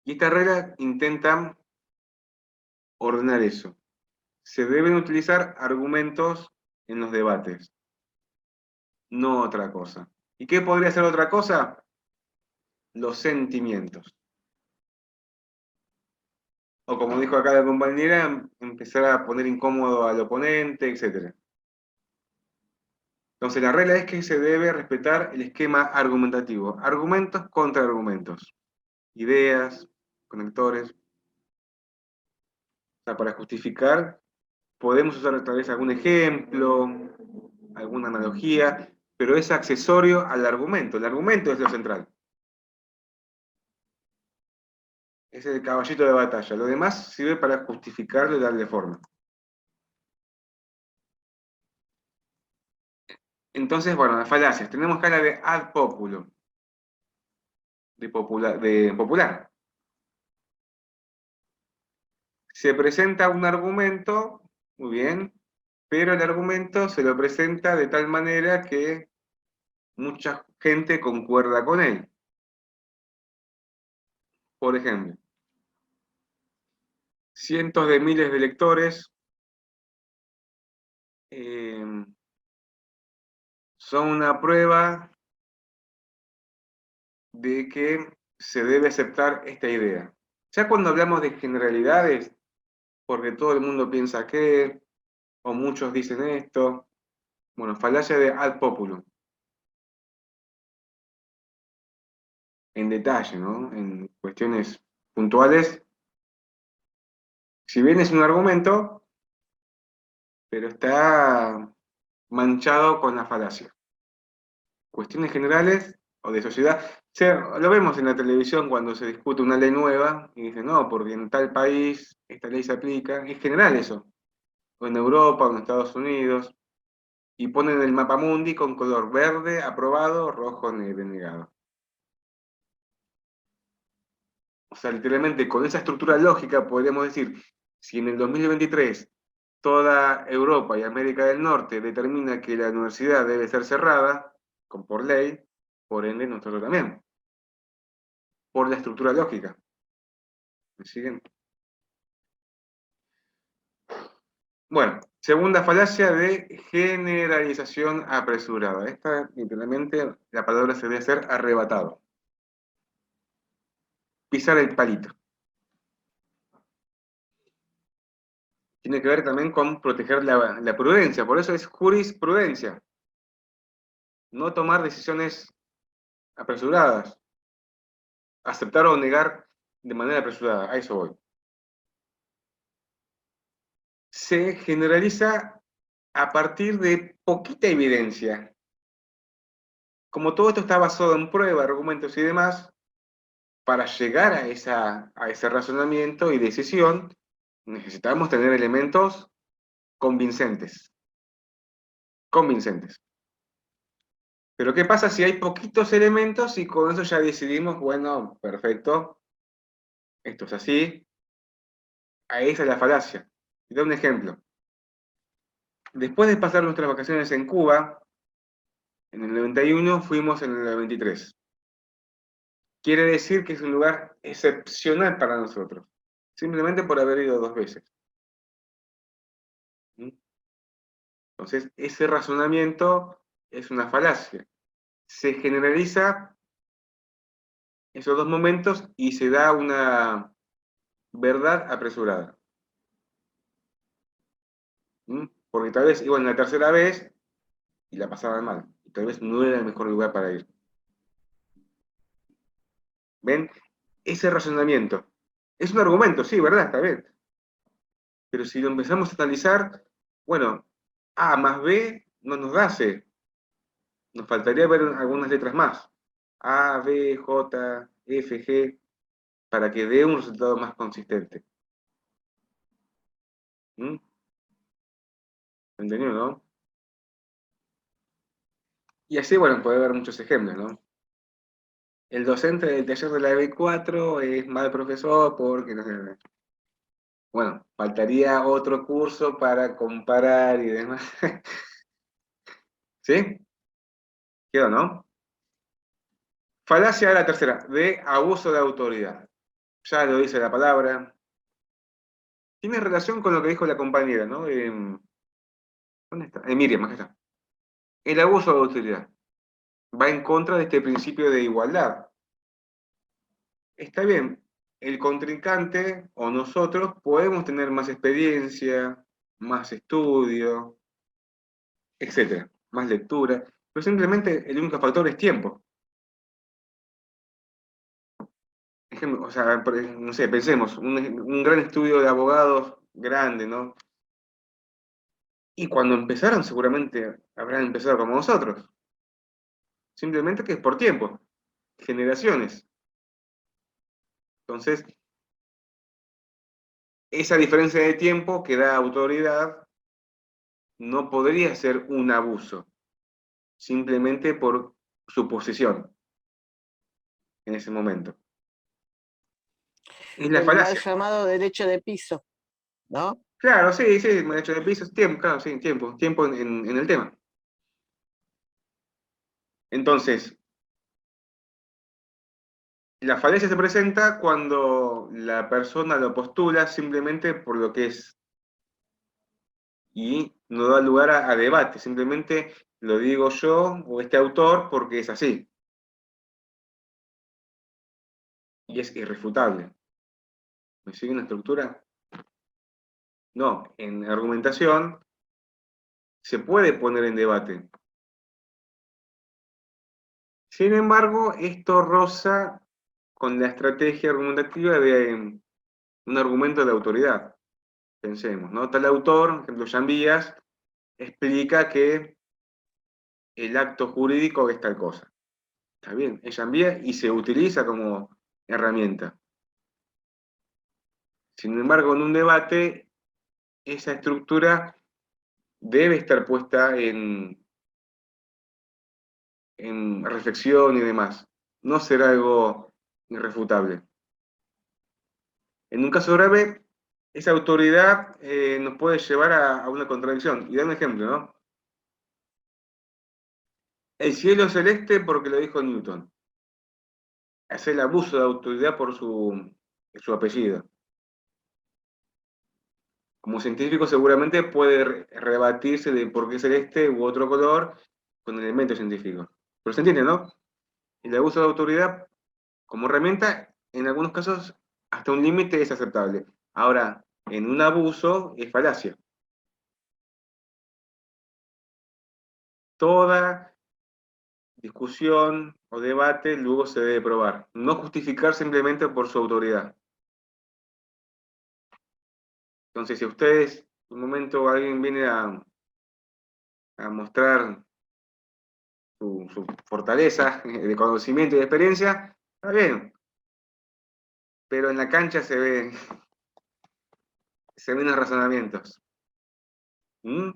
Y esta regla intenta ordenar eso. Se deben utilizar argumentos en los debates, no otra cosa. ¿Y qué podría ser otra cosa? Los sentimientos. O como dijo acá la compañera, empezar a poner incómodo al oponente, etc. Entonces la regla es que se debe respetar el esquema argumentativo. Argumentos contra argumentos. Ideas, conectores. O sea, para justificar, podemos usar tal vez algún ejemplo, alguna analogía, pero es accesorio al argumento. El argumento es lo central. Es el caballito de batalla. Lo demás sirve para justificarlo y darle forma. Entonces, bueno, las falacias. Tenemos acá la de ad populo. De popular. Se presenta un argumento, muy bien, pero el argumento se lo presenta de tal manera que mucha gente concuerda con él. Por ejemplo, cientos de miles de lectores son una prueba de que se debe aceptar esta idea. Ya cuando hablamos de generalidades, porque todo el mundo piensa que, o muchos dicen esto, bueno, falacia de ad populum. En detalle, ¿no? En cuestiones puntuales. Si bien es un argumento, pero está manchado con la falacia. Cuestiones generales o de sociedad. O sea, lo vemos en la televisión cuando se discute una ley nueva y dicen, no, porque en tal país esta ley se aplica. Es general eso. O en Europa o en Estados Unidos. Y ponen el mapamundi con color verde, aprobado, rojo, denegado. O sea, literalmente con esa estructura lógica podríamos decir, si en el 2023 toda Europa y América del Norte determina que la universidad debe ser cerrada, por ley, por ende nosotros también. Por la estructura lógica. ¿Me siguen? Bueno, segunda falacia de generalización apresurada. Esta, literalmente, la palabra se debe ser arrebatado. Pisar el palito. Tiene que ver también con proteger la prudencia, por eso es jurisprudencia. No tomar decisiones apresuradas. Aceptar o negar de manera apresurada, a eso voy. Se generaliza a partir de poquita evidencia. Como todo esto está basado en pruebas, argumentos y demás, para llegar a ese razonamiento y decisión, necesitamos tener elementos convincentes. Convincentes. Pero ¿qué pasa si hay poquitos elementos y con eso ya decidimos, bueno, perfecto, esto es así? Ahí está la falacia. Y doy un ejemplo. Después de pasar nuestras vacaciones en Cuba, en el 91 fuimos en el 93. Quiere decir que es un lugar excepcional para nosotros, simplemente por haber ido 2 veces. Entonces, ese razonamiento es una falacia. Se generaliza esos dos momentos y se da una verdad apresurada. Porque tal vez iban la tercera vez y la pasaban mal. Y tal vez no era el mejor lugar para ir. ¿Ven? Ese razonamiento. Es un argumento, sí, ¿verdad? Está bien. Pero si lo empezamos a analizar, bueno, A más B no nos da C. Nos faltaría ver algunas letras más. A, B, J, F, G, para que dé un resultado más consistente. ¿Entendido, no? Y así, bueno, puede haber muchos ejemplos, ¿no? El docente del taller de la B4 es mal profesor porque no sé. Bueno, faltaría otro curso para comparar y demás. ¿Sí? ¿Quedó, no? Falacia de la tercera, de abuso de autoridad. Ya lo dice la palabra. Tiene relación con lo que dijo la compañera, ¿no? ¿Dónde está? Miriam, acá está. El abuso de autoridad va en contra de este principio de igualdad. Está bien, el contrincante o nosotros podemos tener más experiencia, más estudio, etcétera, más lectura, pero simplemente el único factor es tiempo. Ejemplo, o sea, no sé, pensemos, un gran estudio de abogados grande, ¿no? Y cuando empezaron seguramente habrán empezado como nosotros. Simplemente que es por tiempo, generaciones. Entonces, esa diferencia de tiempo que da autoridad no podría ser un abuso, simplemente por su posición en ese momento. Es la El mal falacia. llamado derecho de piso, ¿no? Claro, sí, derecho de piso, tiempo, claro, sí, tiempo en el tema. Entonces, la falacia se presenta cuando la persona lo postula simplemente por lo que es y no da lugar a debate, simplemente lo digo yo o este autor porque es así. Y es irrefutable. ¿Me sigue una estructura? No, en argumentación se puede poner en debate. Sin embargo, esto roza con la estrategia argumentativa de un argumento de autoridad. Pensemos, ¿no? Tal autor, por ejemplo, Jean Vías, explica que el acto jurídico es tal cosa. Está bien, es Jean Vías y se utiliza como herramienta. Sin embargo, en un debate, esa estructura debe estar puesta en reflexión y demás. No será algo irrefutable. En un caso grave, esa autoridad nos puede llevar a una contradicción. Y da un ejemplo, ¿no? El cielo es celeste porque lo dijo Newton. Es el abuso de autoridad por su apellido. Como científico seguramente puede rebatirse de por qué celeste u otro color con elementos científicos. Pero se entiende, ¿no? El abuso de autoridad como herramienta, en algunos casos, hasta un límite es aceptable. Ahora, en un abuso es falacia. Toda discusión o debate luego se debe probar. No justificar simplemente por su autoridad. Entonces, si ustedes, en un momento alguien viene a mostrar su fortaleza de conocimiento y de experiencia, está bien. Pero en la cancha se ven los razonamientos. ¿Mm?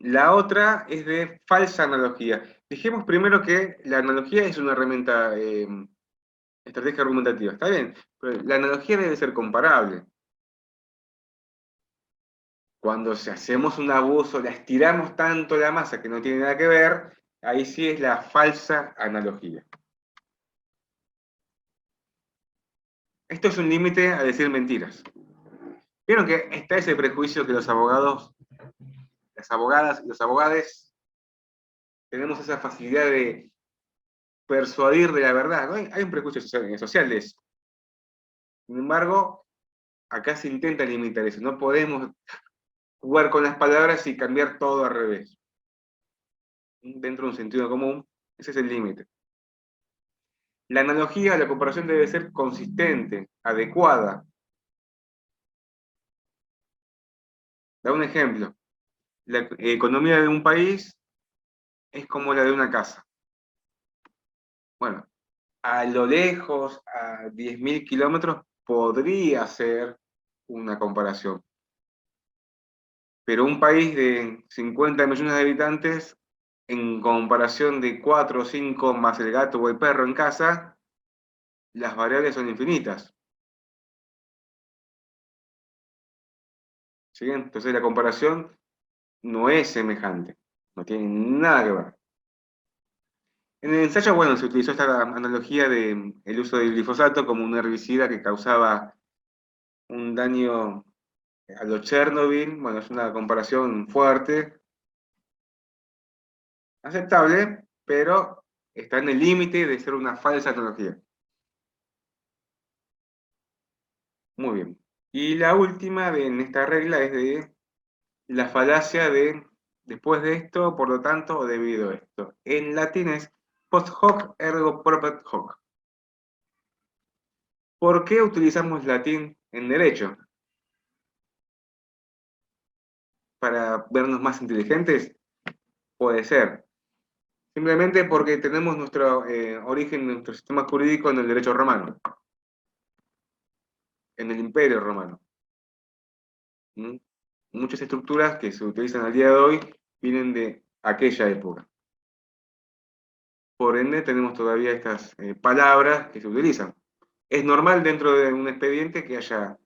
La otra es de falsa analogía. Dijimos primero que la analogía es una herramienta, estrategia argumentativa. Está bien, pero la analogía debe ser comparable. Cuando hacemos un abuso, la estiramos tanto la masa que no tiene nada que ver, ahí sí es la falsa analogía. Esto es un límite a decir mentiras. Vieron que está ese prejuicio que los abogados, las abogadas y los abogados tenemos esa facilidad de persuadir de la verdad, ¿no? Hay un prejuicio social de eso. Sin embargo, acá se intenta limitar eso. No podemos jugar con las palabras y cambiar todo al revés. Dentro de un sentido común, ese es el límite. La analogía, la comparación debe ser consistente, adecuada. Da un ejemplo. La economía de un país es como la de una casa. Bueno, a lo lejos, a 10.000 kilómetros, podría ser una comparación. Pero un país de 50 millones de habitantes, en comparación de 4 o 5 más el gato o el perro en casa, las variables son infinitas. ¿Sí? Entonces la comparación no es semejante, no tiene nada que ver. En el ensayo, bueno, se utilizó esta analogía del uso del glifosato como un herbicida que causaba un daño a lo Chernobyl. Bueno, es una comparación fuerte, aceptable, pero está en el límite de ser una falsa analogía. Muy bien. Y la última en esta regla es de la falacia de después de esto, por lo tanto, o debido a esto. En latín es post hoc ergo propter hoc. ¿Por qué utilizamos latín en derecho? ¿Para vernos más inteligentes? Puede ser. Simplemente porque tenemos nuestro origen, nuestro sistema jurídico en el derecho romano, en el Imperio Romano. ¿Mm? Muchas estructuras que se utilizan al día de hoy vienen de aquella época. Por ende, tenemos todavía estas palabras que se utilizan. Es normal dentro de un expediente que haya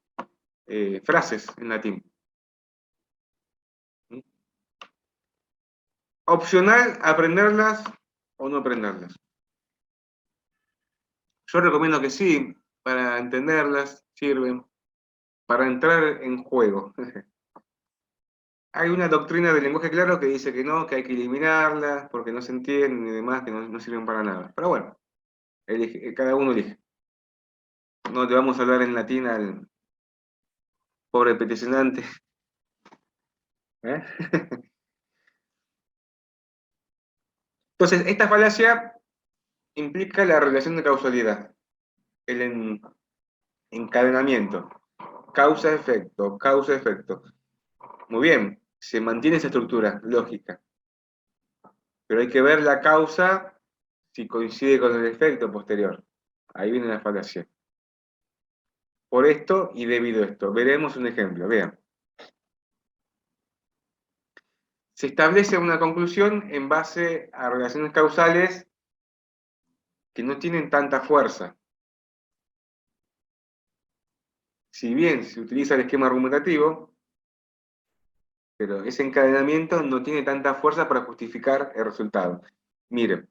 frases en latín. ¿Mm? Opcional, aprenderlas o no aprenderlas. Yo recomiendo que sí, para entenderlas sirven, para entrar en juego. Hay una doctrina del lenguaje claro que dice que no, que hay que eliminarlas porque no se entienden y demás, que no sirven para nada. Pero bueno, cada uno elige. No te vamos a hablar en latín al pobre peticionante. ¿Eh? Entonces, esta falacia implica la relación de causalidad, el encadenamiento, causa-efecto, causa-efecto. Muy bien, se mantiene esa estructura lógica, pero hay que ver la causa si coincide con el efecto posterior. Ahí viene la falacia. Por esto y debido a esto. Veremos un ejemplo. Vean. Se establece una conclusión en base a relaciones causales que no tienen tanta fuerza. Si bien se utiliza el esquema argumentativo, pero ese encadenamiento no tiene tanta fuerza para justificar el resultado. Miren,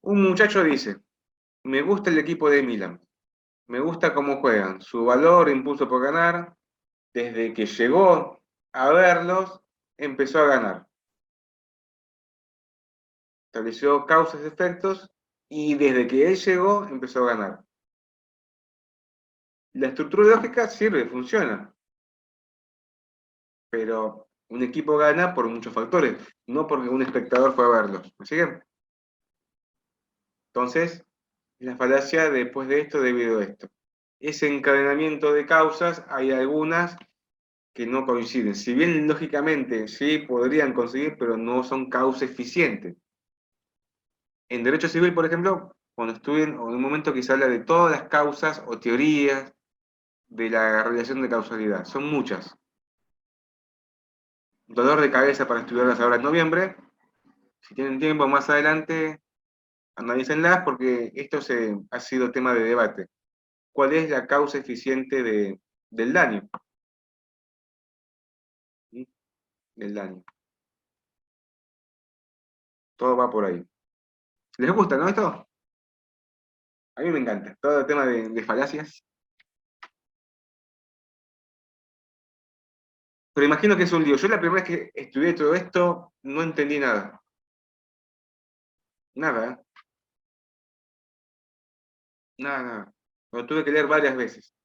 un muchacho dice, me gusta el equipo de Milan, me gusta cómo juegan, su valor, impulso por ganar, desde que llegó a verlos, empezó a ganar. Estableció causas y efectos, y desde que él llegó, empezó a ganar. La estructura lógica sirve, funciona, pero un equipo gana por muchos factores, no porque un espectador fue a verlos. ¿Me siguen? Entonces, la falacia después de esto, debido a esto. Ese encadenamiento de causas, hay algunas que no coinciden. Si bien lógicamente sí podrían conseguir, pero no son causas eficientes. En derecho civil, por ejemplo, cuando estudien, o en un momento que se habla de todas las causas o teorías de la relación de causalidad, son muchas. Dolor de cabeza para estudiarlas ahora en noviembre. Si tienen tiempo más adelante, analícenlas porque esto ha sido tema de debate. ¿Cuál es la causa eficiente del daño? ¿Sí? Del daño. Todo va por ahí. ¿Les gusta, no, esto? A mí me encanta. Todo el tema de falacias. Pero imagino que es un lío. Yo la primera vez que estudié todo esto, no entendí nada. Nada, ¿eh? Nada, nada. Lo tuve que leer varias veces.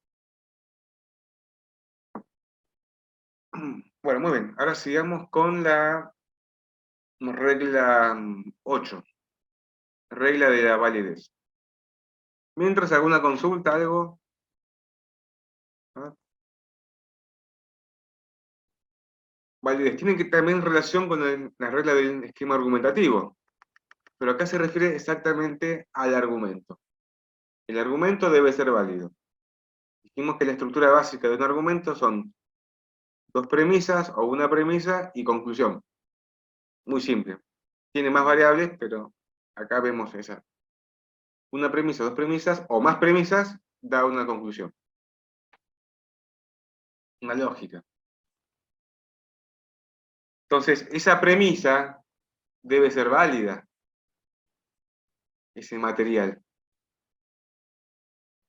Bueno, muy bien. Ahora sigamos con la regla 8. Regla de la validez. Mientras alguna consulta, algo. ¿Ah? Validez. Tienen que también relación con la regla del esquema argumentativo. Pero acá se refiere exactamente al argumento. El argumento debe ser válido. Dijimos que la estructura básica de un argumento son dos premisas o una premisa y conclusión. Muy simple. Tiene más variables, pero acá vemos esa. Una premisa, dos premisas o más premisas da una conclusión. Una lógica. Entonces, esa premisa debe ser válida, ese material.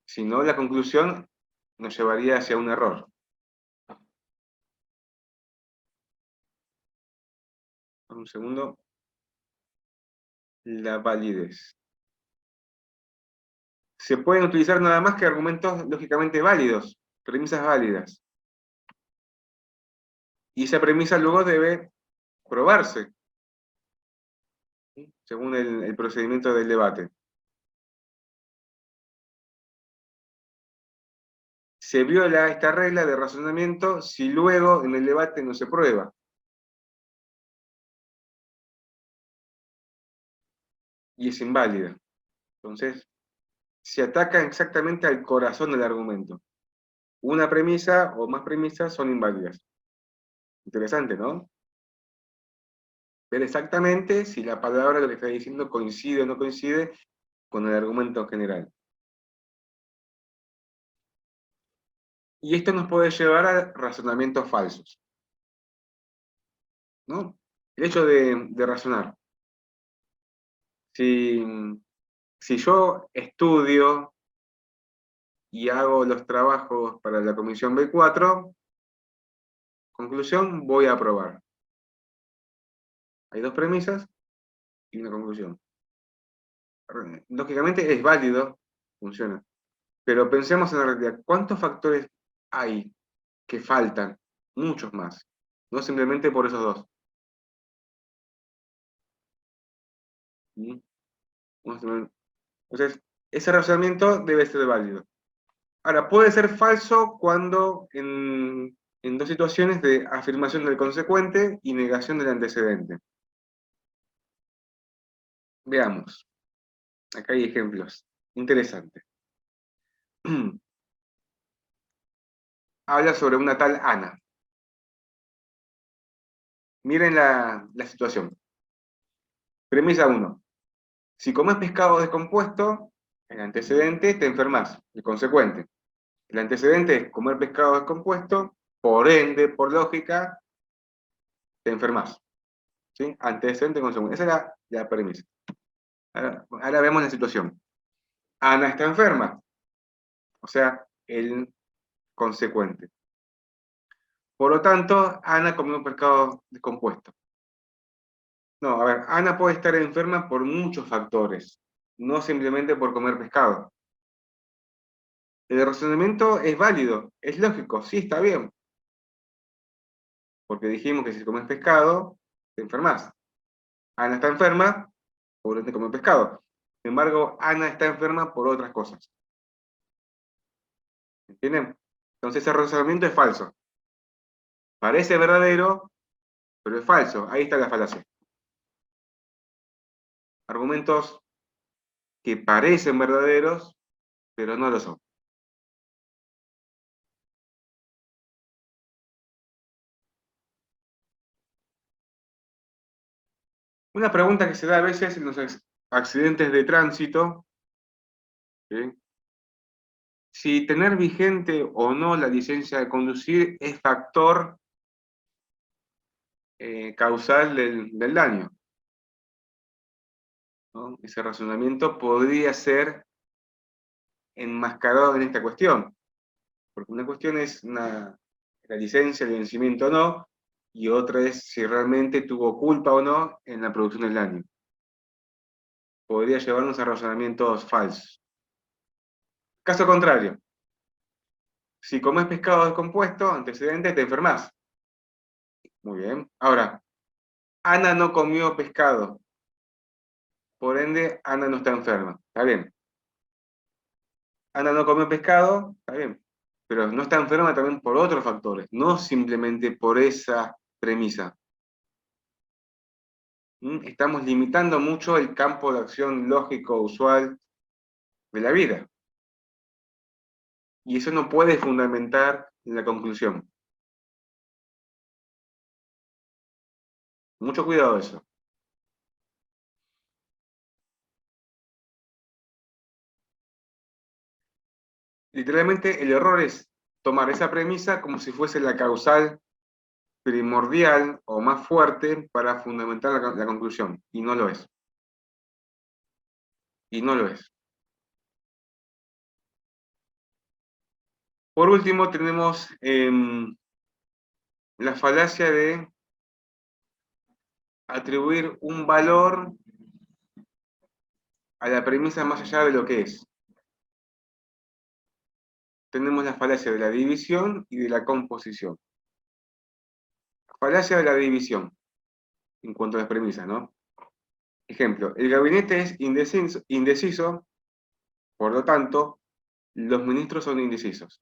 Si no, la conclusión nos llevaría hacia un error. Un segundo. La validez. Se pueden utilizar nada más que argumentos lógicamente válidos, premisas válidas. Y esa premisa luego debe probarse, ¿sí? Según el procedimiento del debate. Se viola esta regla de razonamiento si luego en el debate no se prueba. Y es inválida. Entonces, se ataca exactamente al corazón del argumento. Una premisa o más premisas son inválidas. Interesante, ¿no? Ver exactamente si la palabra lo que está diciendo coincide o no coincide con el argumento general. Y esto nos puede llevar a razonamientos falsos, ¿no? El hecho de razonar. Si yo estudio y hago los trabajos para la comisión B4, conclusión, voy a aprobar. Hay dos premisas y una conclusión. Lógicamente es válido, funciona. Pero pensemos en la realidad, ¿cuántos factores hay que faltan? Muchos más. No simplemente por esos dos. ¿Sí? Entonces, ese razonamiento debe ser válido. Ahora, puede ser falso cuando en dos situaciones de afirmación del consecuente y negación del antecedente. Veamos. Acá hay ejemplos. Interesante. Habla sobre una tal Ana. Miren la situación. Premisa 1. Si comes pescado descompuesto, el antecedente te enfermas, el consecuente. El antecedente es comer pescado descompuesto, por ende, por lógica, te enfermas. ¿Sí? Antecedente, consecuente. Esa es la premisa. Ahora vemos la situación. Ana está enferma, o sea, el consecuente. Por lo tanto, Ana comió un pescado descompuesto. No, a ver, Ana puede estar enferma por muchos factores, no simplemente por comer pescado. El razonamiento es válido, es lógico, sí, está bien. Porque dijimos que si comes pescado, te enfermas. Ana está enferma, por ende come pescado. Sin embargo, Ana está enferma por otras cosas. ¿Entienden? Entonces ese razonamiento es falso. Parece verdadero, pero es falso. Ahí está la falacia. Argumentos que parecen verdaderos, pero no lo son. Una pregunta que se da a veces en los accidentes de tránsito, ¿sí? Si tener vigente o no la licencia de conducir es factor causal del daño, ¿no? Ese razonamiento podría ser enmascarado en esta cuestión, porque una cuestión es la licencia, el vencimiento o no, y otra es si realmente tuvo culpa o no en la producción del daño. Podría llevarnos a razonamientos falsos. Caso contrario, si comes pescado descompuesto, antecedente, te enfermas. Muy bien. Ahora, Ana no comió pescado, por ende, Ana no está enferma. Está bien. Ana no comió pescado, está bien. Pero no está enferma también por otros factores, no simplemente por esa premisa. Estamos limitando mucho el campo de acción lógico usual de la vida. Y eso no puede fundamentar la conclusión. Mucho cuidado eso. Literalmente el error es tomar esa premisa como si fuese la causal primordial o más fuerte para fundamentar la conclusión, y no lo es. Y no lo es. Por último, tenemos la falacia de atribuir un valor a la premisa más allá de lo que es. Tenemos la falacia de la división y de la composición. Falacia de la división, en cuanto a las premisas, ¿no? Ejemplo, el gabinete es indeciso, por lo tanto, los ministros son indecisos.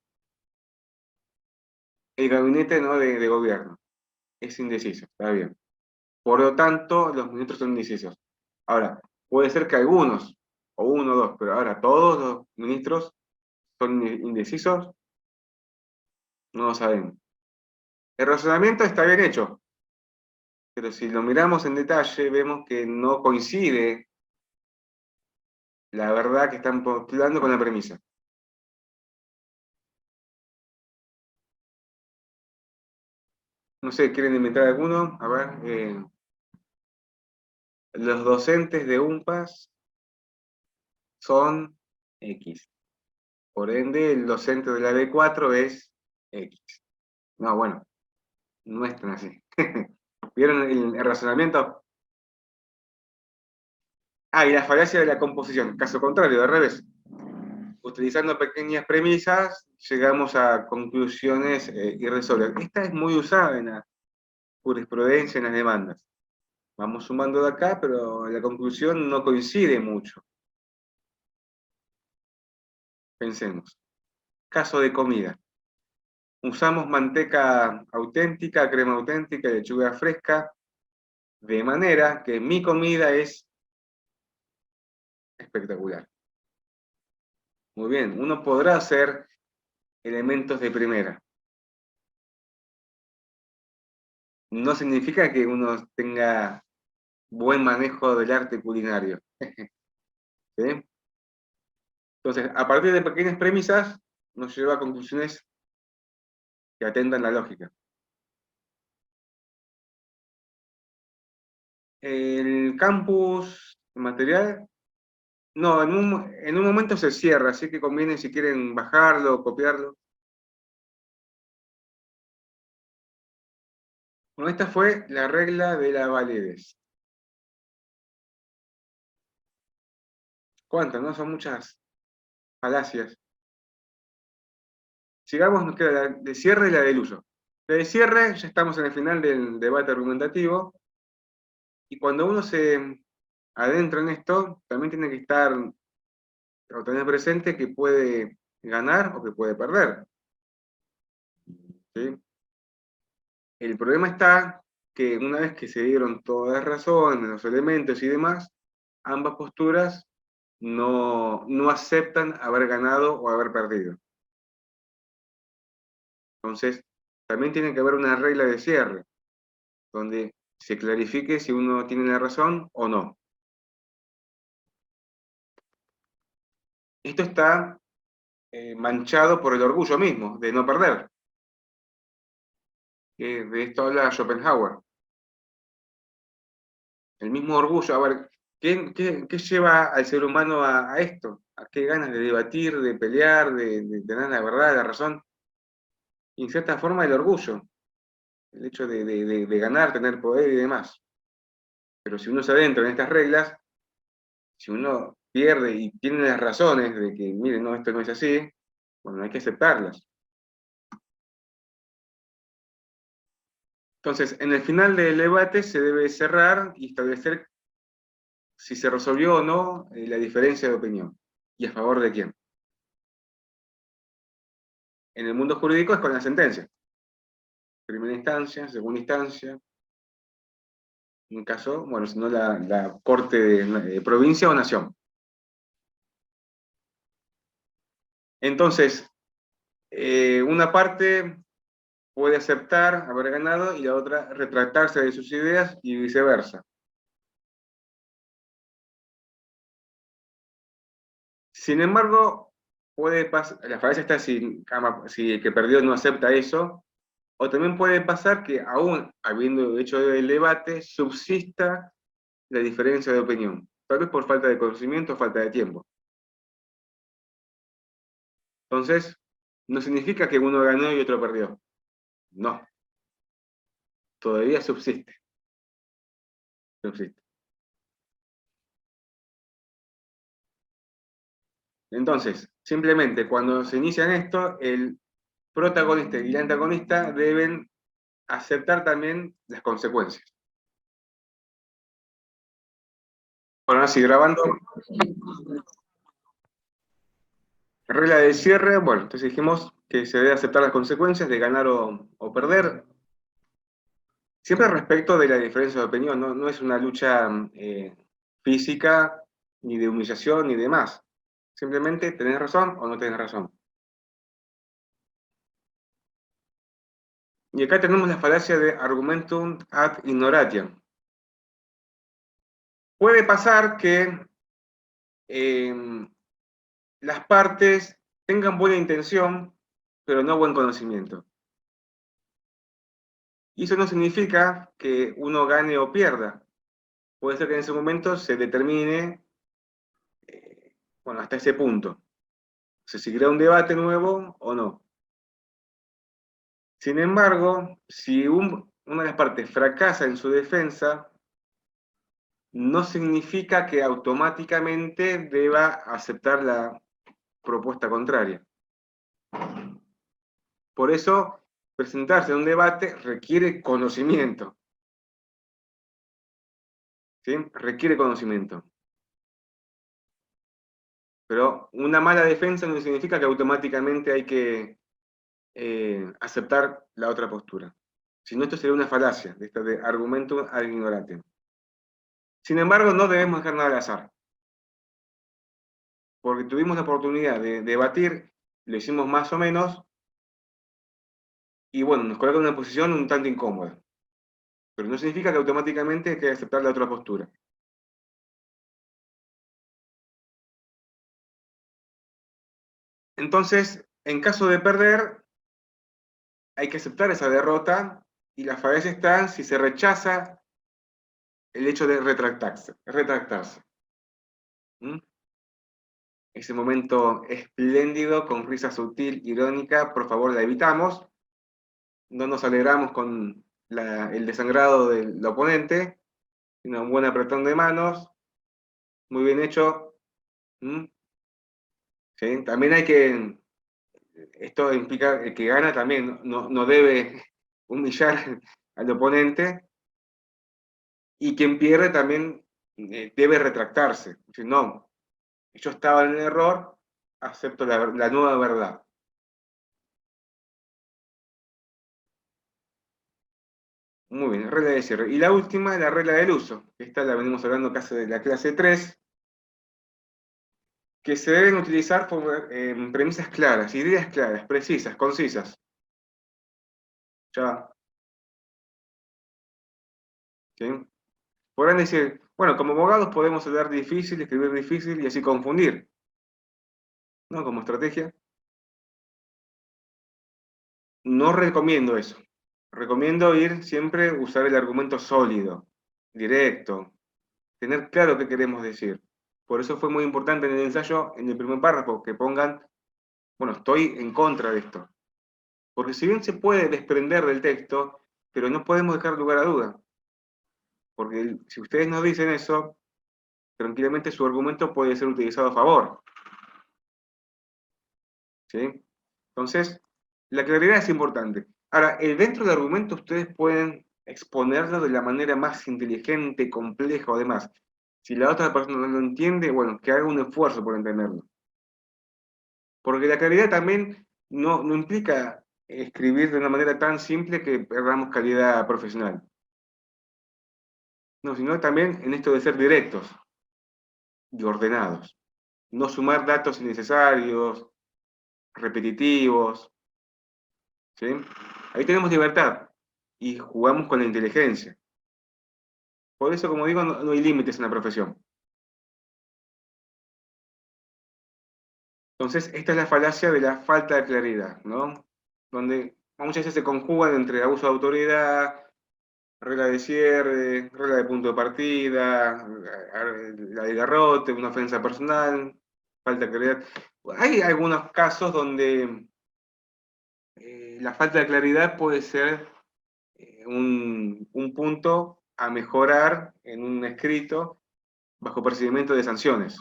El gabinete no de gobierno es indeciso, está bien. Por lo tanto, los ministros son indecisos. Ahora, puede ser que algunos, o uno o dos, pero ahora todos los ministros son indecisos, no lo sabemos. El razonamiento está bien hecho, pero si lo miramos en detalle, vemos que no coincide la verdad que están postulando con la premisa. No sé, ¿quieren inventar alguno? A ver, los docentes de UNPAS son X. Por ende, el docente de la B4 es X. No, bueno, no es tan así. ¿Vieron el razonamiento? Ah, y la falacia de la composición. Caso contrario, al revés. Utilizando pequeñas premisas, llegamos a conclusiones irresolubles. Esta es muy usada en la jurisprudencia, en las demandas. Vamos sumando de acá, pero la conclusión no coincide mucho. Pensemos. Caso de comida. Usamos manteca auténtica, crema auténtica, lechuga fresca, de manera que mi comida es espectacular. Muy bien, uno podrá hacer elementos de primera. No significa que uno tenga buen manejo del arte culinario. ¿Sí? Entonces, a partir de pequeñas premisas, nos lleva a conclusiones que atendan la lógica. El campus material, no, en un momento se cierra, así que conviene si quieren bajarlo o copiarlo. Bueno, esta fue la regla de la validez. ¿Cuántas? ¿No? Son muchas falacias. Sigamos, nos queda la de cierre y la del uso. La de cierre, ya estamos en el final del debate argumentativo, y cuando uno se adentra en esto, también tiene que estar o tener presente que puede ganar o que puede perder. ¿Sí? El problema está que una vez que se dieron todas las razones, los elementos y demás, ambas posturas no aceptan haber ganado o haber perdido. Entonces, también tiene que haber una regla de cierre, donde se clarifique si uno tiene la razón o no. Esto está manchado por el orgullo mismo, de no perder. De esto habla Schopenhauer. El mismo orgullo, a ver, ¿qué lleva al ser humano a esto? ¿A qué ganas de debatir, de pelear, de tener la verdad, la razón? y en cierta forma el orgullo, el hecho de ganar, tener poder y demás. Pero si uno se adentra en estas reglas, si uno pierde y tiene las razones de que, miren, no, esto no es así, bueno, hay que aceptarlas. Entonces, en el final del debate se debe cerrar y establecer si se resolvió o no la diferencia de opinión, y a favor de quién. En el mundo jurídico es con la sentencia. Primera instancia, segunda instancia, en un caso, bueno, si no la corte de provincia o nación. Entonces, una parte puede aceptar haber ganado y la otra retractarse de sus ideas y viceversa. Sin embargo, puede pasar, la falacia está si el que perdió no acepta eso, o también puede pasar que aún habiendo hecho el debate, subsista la diferencia de opinión, tal vez por falta de conocimiento o falta de tiempo. Entonces, no significa que uno ganó y otro perdió. No. Todavía subsiste. Subsiste. Entonces, simplemente cuando se inician esto, el protagonista y el antagonista deben aceptar también las consecuencias. Bueno, así grabando. Regla de cierre, bueno, entonces dijimos que se debe aceptar las consecuencias de ganar o perder. Siempre respecto de la diferencia de opinión, no es una lucha física, ni de humillación, ni demás. Simplemente tenés razón o no tenés razón. Y acá tenemos la falacia de argumentum ad ignoratiam. Puede pasar que las partes tengan buena intención, pero no buen conocimiento. Y eso no significa que uno gane o pierda. Puede ser que en ese momento se determine, bueno, hasta ese punto. ¿Se seguirá un debate nuevo o no? Sin embargo, si una de las partes fracasa en su defensa, no significa que automáticamente deba aceptar la propuesta contraria. Por eso, presentarse en un debate requiere conocimiento. ¿Sí? Requiere conocimiento. Pero una mala defensa no significa que automáticamente hay que aceptar la otra postura. Si no, esto sería una falacia, de argumentum ad ignorantiam. Sin embargo, no debemos dejar nada al azar. Porque tuvimos la oportunidad de debatir, lo hicimos más o menos, y bueno, nos coloca en una posición un tanto incómoda. Pero no significa que automáticamente hay que aceptar la otra postura. Entonces, en caso de perder, hay que aceptar esa derrota, y la falacia está si se rechaza el hecho de retractarse. ¿Mm? Ese momento espléndido, con risa sutil, irónica, por favor la evitamos. No nos alegramos con el desangrado del oponente, sino un buen apretón de manos, muy bien hecho. ¿Mm? ¿Sí? También hay que, esto implica que gana también no debe humillar al oponente, y quien pierde también debe retractarse. Decir, no, yo estaba en el error, acepto la nueva verdad. Muy bien, regla de cierre. Y la última, la regla del uso. Esta la venimos hablando casi de la clase 3, que se deben utilizar premisas claras, ideas claras, precisas, concisas. Ya. ¿Sí? Podrán decir, bueno, como abogados podemos hablar difícil, escribir difícil y así confundir. ¿No? Como estrategia. No recomiendo eso. Recomiendo siempre usar el argumento sólido, directo, tener claro qué queremos decir. Por eso fue muy importante en el ensayo, en el primer párrafo, que pongan, bueno, estoy en contra de esto. Porque si bien se puede desprender del texto, pero no podemos dejar lugar a duda. Porque si ustedes nos dicen eso, tranquilamente su argumento puede ser utilizado a favor. ¿Sí? Entonces, la claridad es importante. Ahora, dentro del argumento ustedes pueden exponerlo de la manera más inteligente, compleja o demás. Si la otra persona no lo entiende, bueno, que haga un esfuerzo por entenderlo. Porque la claridad también no implica escribir de una manera tan simple que perdamos calidad profesional. No, sino también en esto de ser directos y ordenados. No sumar datos innecesarios, repetitivos. ¿Sí? Ahí tenemos libertad y jugamos con la inteligencia. Por eso, como digo, no hay límites en la profesión. Entonces, esta es la falacia de la falta de claridad, ¿no? Donde muchas veces se conjugan entre abuso de autoridad, regla de cierre, regla de punto de partida, la de garrote, una ofensa personal, falta de claridad. Hay algunos casos donde la falta de claridad puede ser un punto a mejorar en un escrito bajo procedimiento de sanciones.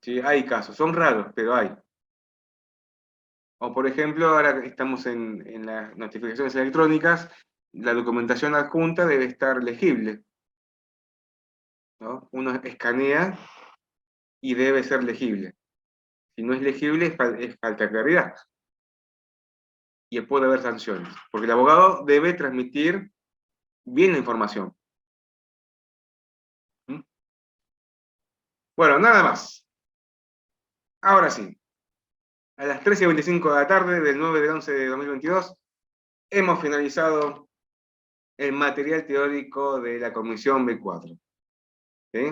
¿Sí? Hay casos, son raros, pero hay. O por ejemplo, ahora que estamos en las notificaciones electrónicas, la documentación adjunta debe estar legible, ¿no? Uno escanea y debe ser legible. Si no es legible, es falta de claridad. Y puede haber sanciones, porque el abogado debe transmitir bien la información. ¿Mm? Bueno, nada más. Ahora sí, a las 13:25 de la tarde del 9 del 11 de 2022, hemos finalizado el material teórico de la Comisión B4. ¿Sí?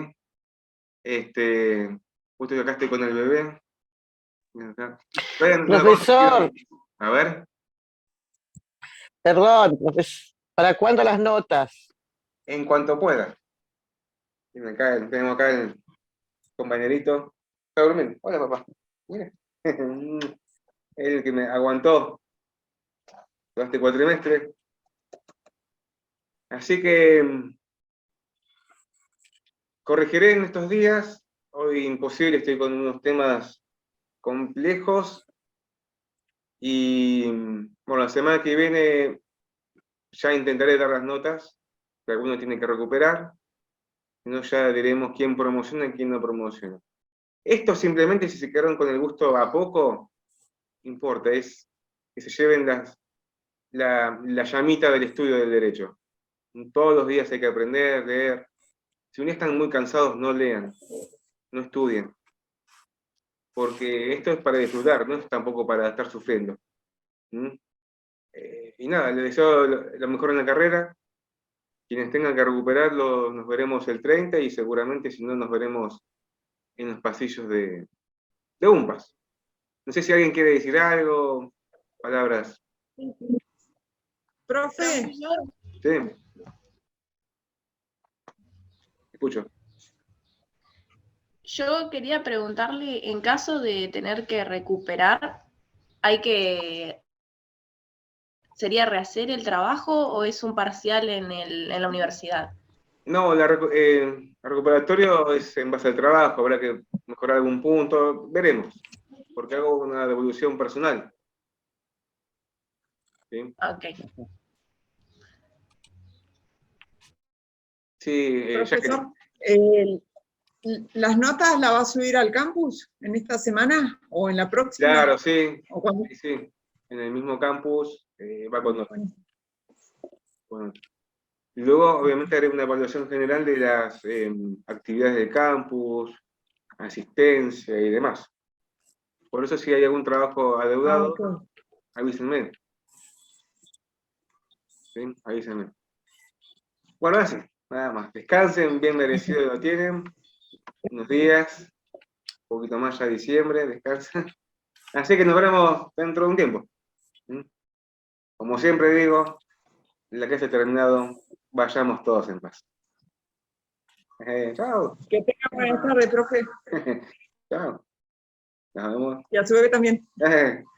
Justo que acá estoy con el bebé. Profesor, A ver, perdón, ¿para cuándo las notas? en cuanto pueda. Tenemos acá el compañerito. Está durmiendo. Hola, papá. Mira. El que me aguantó todo este cuatrimestre. Así que corregiré en estos días. Hoy imposible, estoy con unos temas complejos. Y bueno, la semana que viene ya intentaré dar las notas, que alguno tiene que recuperar. Si no, ya diremos quién promociona y quién no promociona. Esto simplemente, si se quedaron con el gusto a poco, no importa, es que se lleven la llamita del estudio del derecho. Todos los días hay que aprender, leer. Si un día están muy cansados, no lean, no estudien. Porque esto es para disfrutar, no es tampoco para estar sufriendo. Y nada, les deseo lo mejor en la carrera. Quienes tengan que recuperarlo, nos veremos el 30 y seguramente si no nos veremos en los pasillos de UMPAS. No sé si alguien quiere decir algo, palabras. Profe, Sí, escucho. Yo quería preguntarle, en caso de tener que recuperar, ¿sería rehacer el trabajo o es un parcial en la universidad? No, el recuperatorio es en base al trabajo, habrá que mejorar algún punto, veremos, porque hago una devolución personal. ¿Sí? Ok. Sí, profesor, ¿las notas las va a subir al campus en esta semana o en la próxima? Claro, sí, ¿O cuándo? sí, en el mismo campus va con nosotros. Bueno. Y luego, obviamente, haré una evaluación general de las actividades del campus, asistencia y demás. Por eso, si hay algún trabajo adeudado, Okay. Avísenme. ¿Sí? Avísenme. Bueno, así, nada más. Descansen, bien merecido lo tienen. Unos días, un poquito más ya diciembre, descansen. Así que nos veremos dentro de un tiempo. Como siempre digo, la clase ha terminado, vayamos todos en paz. Chao. Que tenga buena tarde, profe. Chao. Nos vemos. Y a su bebé también.